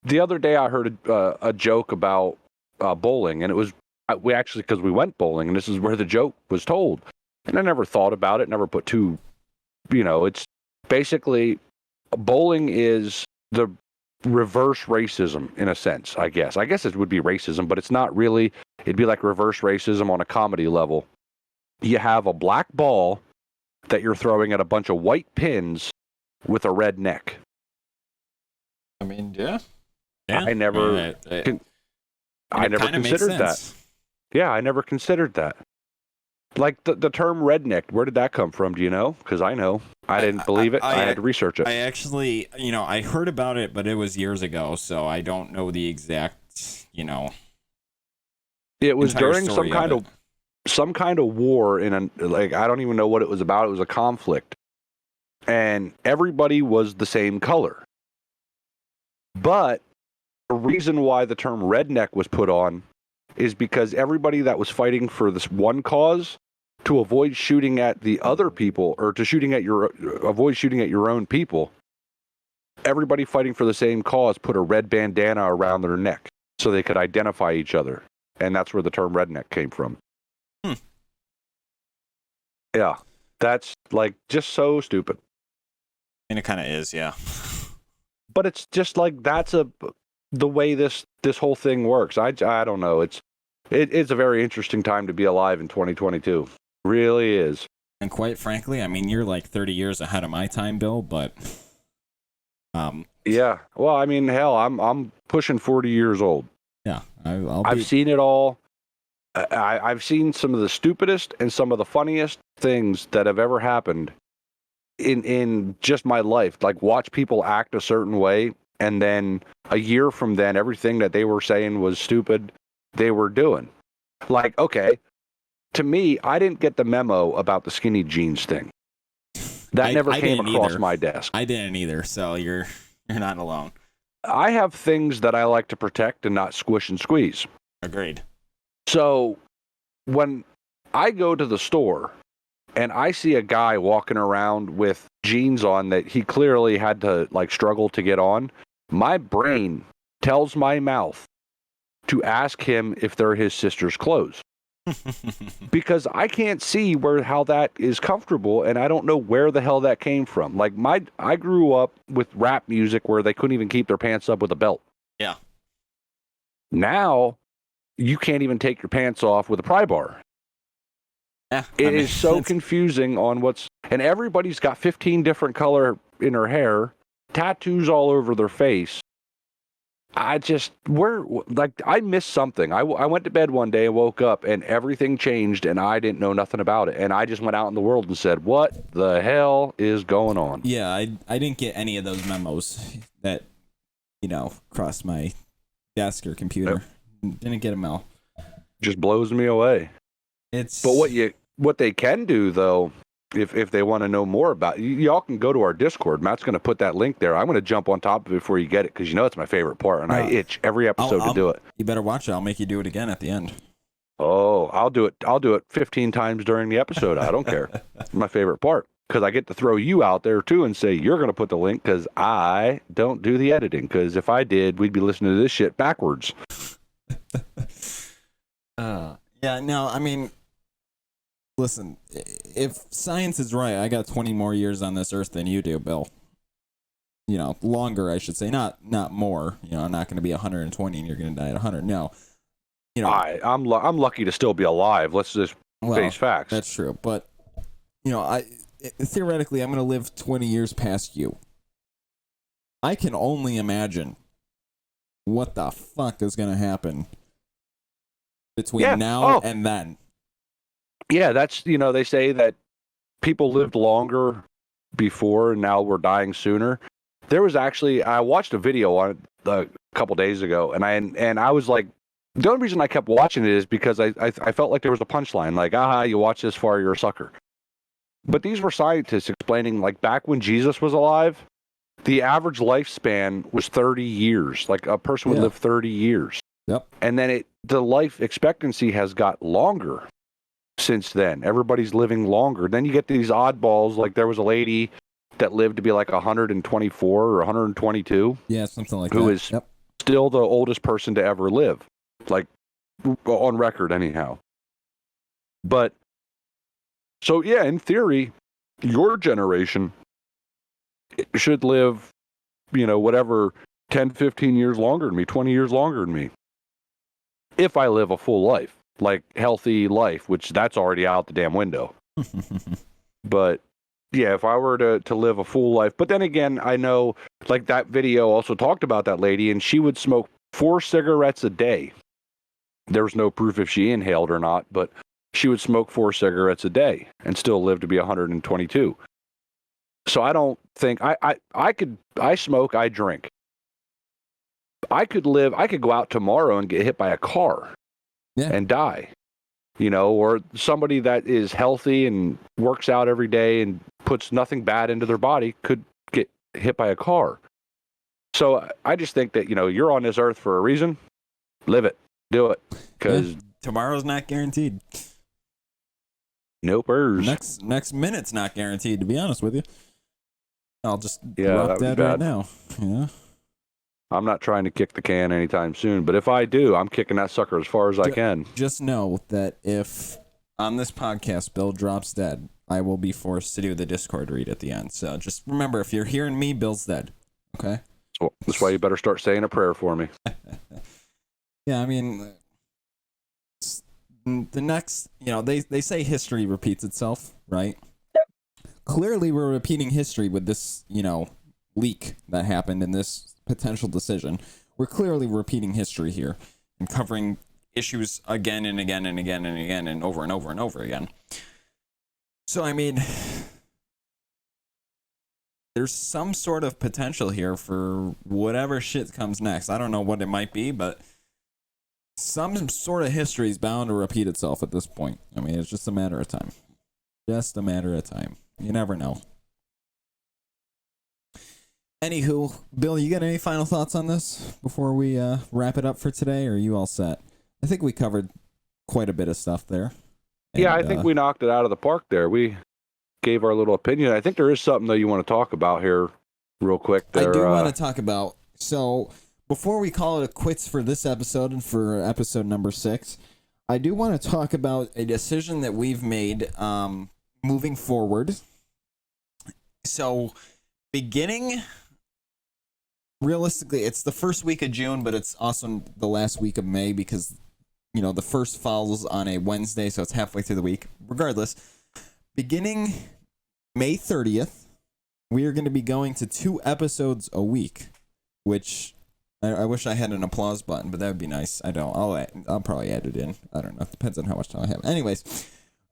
the other day I heard a joke about bowling, and it was because we went bowling, and this is where the joke was told. And I never thought about it, never put two, it's basically bowling is the reverse racism in a sense, I guess. I guess it would be racism, but it's not really. It'd be like reverse racism on a comedy level. You have a black ball that you're throwing at a bunch of white pins with a red neck. I mean, yeah. I never considered that. Yeah, I never considered that. Like the term redneck, where did that come from? Do you know? Because I know. I didn't believe it. I had to research it. I actually, I heard about it, but it was years ago, so I don't know the exact, It was during story some kind of war I don't even know what it was about. It was a conflict. And everybody was the same color. But the reason why the term redneck was put on is because everybody that was fighting for this one cause, to avoid shooting at the other people, or to avoid shooting at your own people, everybody fighting for the same cause put a red bandana around their neck so they could identify each other. And that's where the term redneck came from. Yeah. That's just so stupid. And it kind of is, yeah. But it's just that's the way this whole thing works. I don't know. It's a very interesting time to be alive in 2022. Really is. And quite frankly, I mean, you're 30 years ahead of my time, Bill, but yeah. Well, I mean, hell, I'm pushing 40 years old. Yeah. I've seen it all. I've seen some of the stupidest and some of the funniest things that have ever happened in just my life. Watch people act a certain way, and then a year from then, everything that they were saying was stupid, they were doing. Okay, to me, I didn't get the memo about the skinny jeans thing. That never came across my desk. I didn't either, so you're not alone. I have things that I like to protect and not squish and squeeze. Agreed. So when I go to the store and I see a guy walking around with jeans on that he clearly had to struggle to get on, my brain tells my mouth to ask him if they're his sister's clothes. Because I can't see how that is comfortable, and I don't know where the hell that came from. I grew up with rap music where they couldn't even keep their pants up with a belt. Yeah. Now you can't even take your pants off with a pry bar. Yeah, it is so confusing on and everybody's got 15 different color in her hair, tattoos all over their face. I missed something. I went to bed one day and woke up and everything changed and I didn't know nothing about it. And I just went out in the world and said, what the hell is going on? Yeah, I didn't get any of those memos that, crossed my desk or computer. Nope. Didn't get them all. Just blows me away. But what they can do, though, if they want to know more about it, y'all can go to our Discord. Matt's going to put that link there. I'm going to jump on top of it before you get it because it's my favorite part, and I itch every episode to do it. You better watch it. I'll make you do it again at the end. Oh, I'll do it 15 times during the episode. I don't care. It's my favorite part because I get to throw you out there too and say you're going to put the link because I don't do the editing. Because if I did, we'd be listening to this shit backwards. Yeah, no, I mean, listen, if science is right, I got 20 more years on this earth than you do, Bill. Longer, I should say, not more. I'm not going to be 120 and you're going to die at 100. No. I'm lucky to still be alive. Let's just face facts. That's true, but theoretically, I'm going to live 20 years past you. I can only imagine what the fuck is going to happen between now and then. Yeah, that's, they say that people lived longer before and now we're dying sooner. There was actually, I watched a video on it a couple days ago and I was like, the only reason I kept watching it is because I felt like there was a punchline, like, you watch this far, you're a sucker. But these were scientists explaining, like, back when Jesus was alive, the average lifespan was 30 years. Like, a person would live 30 years. Yep. And then the life expectancy has got longer since then. Everybody's living longer. Then you get these oddballs, like there was a lady that lived to be like 124 or 122. Yeah, something like that. Who is still the oldest person to ever live. Like, on record anyhow. But, so yeah, in theory, your generation should live, whatever, 10, 15 years longer than me, 20 years longer than me. If I live a full life, like healthy life, which that's already out the damn window. But yeah, if I were to live a full life, but then again, I know, like that video also talked about that lady and she would smoke 4 cigarettes a day. There was no proof if she inhaled or not, but she would smoke 4 cigarettes a day and still live to be 122. So I don't think I smoke, I drink. I could go out tomorrow and get hit by a car and die, or somebody that is healthy and works out every day and puts nothing bad into their body could get hit by a car. So I just think that, you're on this earth for a reason. Live it. Do it. Because tomorrow's not guaranteed. Nope. Next minute's not guaranteed, to be honest with you. I'll just drop that right now. Yeah. I'm not trying to kick the can anytime soon, but if I do, I'm kicking that sucker as far as I can. Just know that if on this podcast Bill drops dead, I will be forced to do the Discord read at the end. So just remember, if you're hearing me, Bill's dead. Okay? Well, that's why you better start saying a prayer for me. Yeah, I mean, the next, they say history repeats itself, right? Clearly, we're repeating history with this, leak that happened in this potential decision. We're clearly repeating history here and covering issues again and again and again and again and over and over and over again. So, I mean, there's some sort of potential here for whatever shit comes next. I don't know what it might be, but some sort of history is bound to repeat itself at this point. I mean, it's just a matter of time. Just a matter of time. You never know. Anywho, Bill, you got any final thoughts on this before we wrap it up for today, or are you all set? I think we covered quite a bit of stuff there. Yeah, I think we knocked it out of the park there. We gave our little opinion. I think there is something, though, you want to talk about here real quick. There, I do want to talk about. So, before we call it a quits for this episode and for episode number 6, I do want to talk about a decision that we've made moving forward. So, beginning... Realistically, it's the first week of June, but it's also the last week of May because, the first falls on a Wednesday, so it's halfway through the week. Regardless, beginning May 30th, we are going to be going to 2 episodes a week, which, I wish I had an applause button, but that would be nice. I don't. I'll probably add it in. I don't know. It depends on how much time I have. Anyways,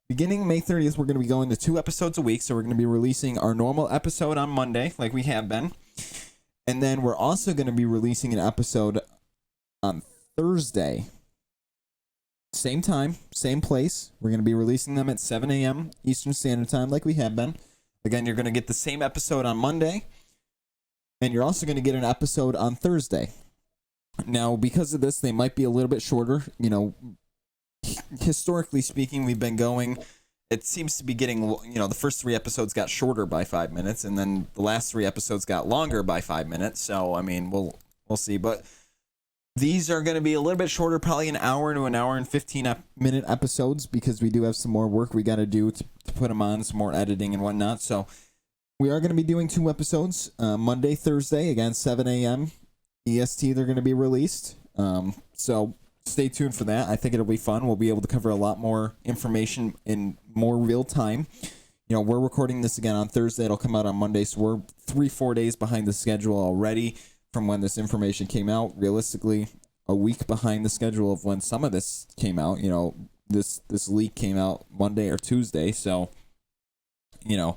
beginning May 30th, we're going to be going to 2 episodes a week. So we're going to be releasing our normal episode on Monday, like we have been. And then we're also going to be releasing an episode on Thursday. Same time, same place. We're going to be releasing them at 7 a.m. Eastern Standard Time, like we have been. Again, you're going to get the same episode on Monday. And you're also going to get an episode on Thursday. Now, because of this, they might be a little bit shorter. You know, historically speaking, we've been going. It seems to be getting, you know, the first 3 episodes got shorter by 5 minutes, and then the last 3 episodes got longer by 5 minutes. So, I mean, we'll see. But these are going to be a little bit shorter, probably an hour to an hour and 15-minute episodes, because we do have some more work we got to do to put them on, some more editing and whatnot. So we are going to be doing 2 episodes, Monday, Thursday, again, 7 a.m. EST, they're going to be released. So stay tuned for that. I think it'll be fun. We'll be able to cover a lot more information in more real time. You know, we're recording this again on Thursday. It'll come out on Monday, so we're 3-4 days behind the schedule already from when this information came out. Realistically, a week behind the schedule of when some of this came out. You know, this leak came out Monday or Tuesday, so, you know,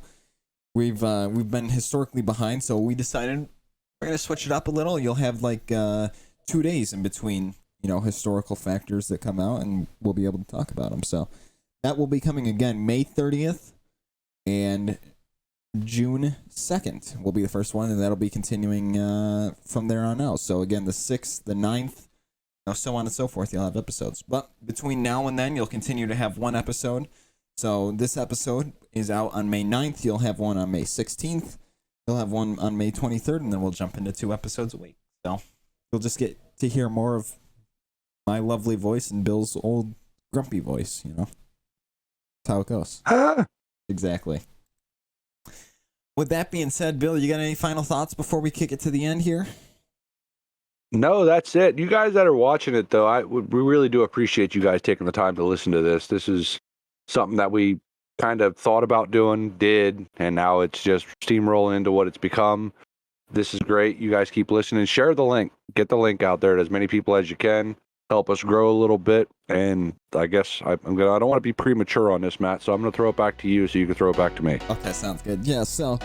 we've been historically behind, so we decided we're going to switch it up a little. You'll have like 2 days in between, you know, historical factors that come out, and we'll be able to talk about them. So that will be coming again May 30th, and June 2nd will be the first one, and that'll be continuing from there on out. So again, the 6th, the 9th, you know, so on and so forth, you'll have episodes. But between now and then, you'll continue to have 1 episode. So this episode is out on May 9th. You'll have one on May 16th. You'll have one on May 23rd, and then we'll jump into 2 episodes a week. So you'll just get to hear more of my lovely voice and Bill's old grumpy voice, you know. That's how it goes. Exactly. With that being said, Bill, you got any final thoughts before we kick it to the end here? No, that's it. You guys that are watching it, though, we really do appreciate you guys taking the time to listen to this. This is something that we kind of thought about doing, did, and now it's just steamrolling into what it's become. This is great. You guys keep listening. Share the link. Get the link out there to as many people as you can. Help us grow a little bit. And I guess I don't want to be premature on this, Matt, so I'm going to throw it back to you so you can throw it back to me. Okay, sounds good. Yeah, so,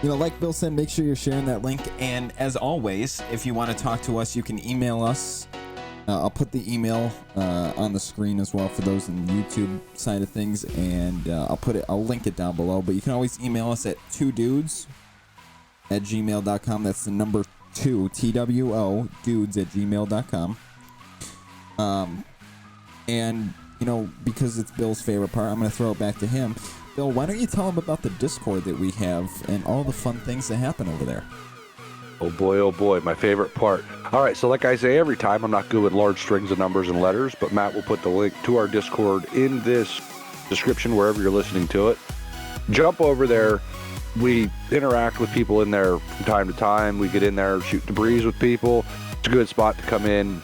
you know, like Bill said, make sure you're sharing that link. And as always, if you want to talk to us, you can email us. I'll put the email on the screen as well for those in the YouTube side of things, and I'll link it down below. But you can always email us at 2dudes@gmail.com. That's the number 2, TWO, dudes@gmail.com. And, you know, because it's Bill's favorite part, I'm going to throw it back to him. Bill, why don't you tell him about the Discord that we have and all the fun things that happen over there? Oh boy, my favorite part. All right, so like I say every time, I'm not good with large strings of numbers and letters, but Matt will put the link to our Discord in this description wherever you're listening to it. Jump over there. We interact with people in there from time to time. We get in there, shoot the breeze with people. It's a good spot to come in,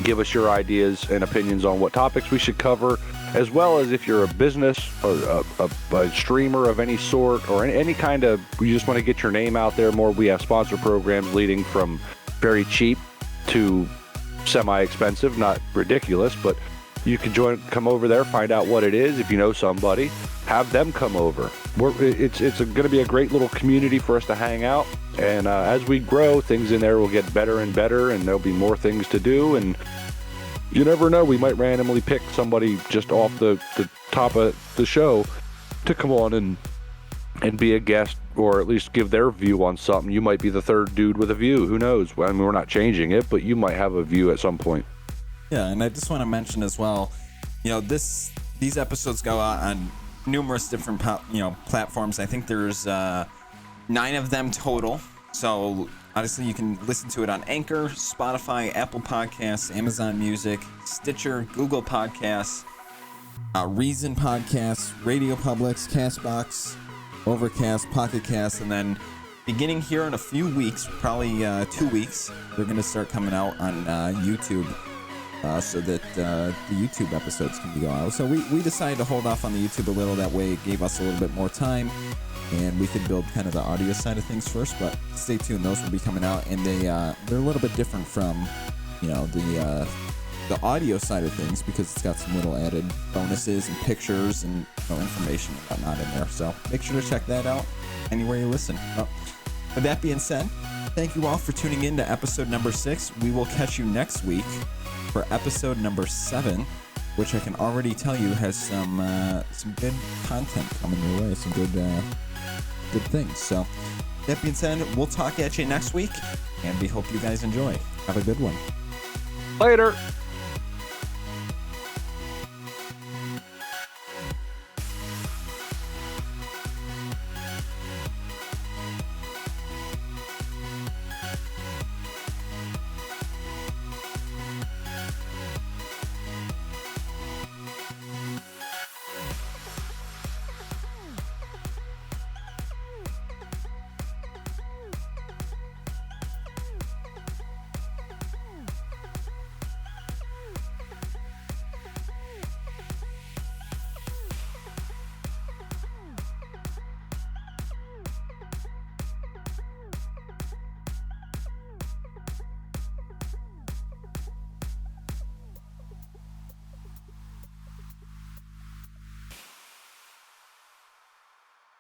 give us your ideas and opinions on what topics we should cover, as well as if you're a business or a streamer of any sort, or any kind of, you just want to get your name out there more. We have sponsor programs leading from very cheap to semi-expensive, not ridiculous, but you can come over there, find out what it is. If you know somebody, have them come over. It's going to be a great little community for us to hang out. And as we grow, things in there will get better and better, and there'll be more things to do. And you never know, we might randomly pick somebody just off the top of the show to come on and be a guest, or at least give their view on something. You might be the third dude with a view. Who knows? I mean, we're not changing it, but you might have a view at some point. Yeah, and I just want to mention as well, you know, these episodes go out on numerous different platforms. I think there's 9 of them total. So obviously you can listen to it on Anchor, Spotify, Apple Podcasts, Amazon Music, Stitcher, Google Podcasts, Reason Podcasts, Radio Publix, Castbox, Overcast, Pocket Cast, and then beginning here in a few weeks, probably 2 weeks, they're going to start coming out on YouTube. so that the YouTube episodes can go out. So we decided to hold off on the YouTube a little. That way it gave us a little bit more time, and we could build kind of the audio side of things first. But stay tuned; those will be coming out, and they're a little bit different from, the audio side of things, because it's got some little added bonuses and pictures and information and whatnot in there. So make sure to check that out anywhere you listen. Well, with that being said, thank you all for tuning in to episode number 6. We will catch you next week for episode number 7, which I can already tell you has some good content coming your way, some good things. So that being said, we'll talk at you next week, and we hope you guys enjoy. Have a good one. Later.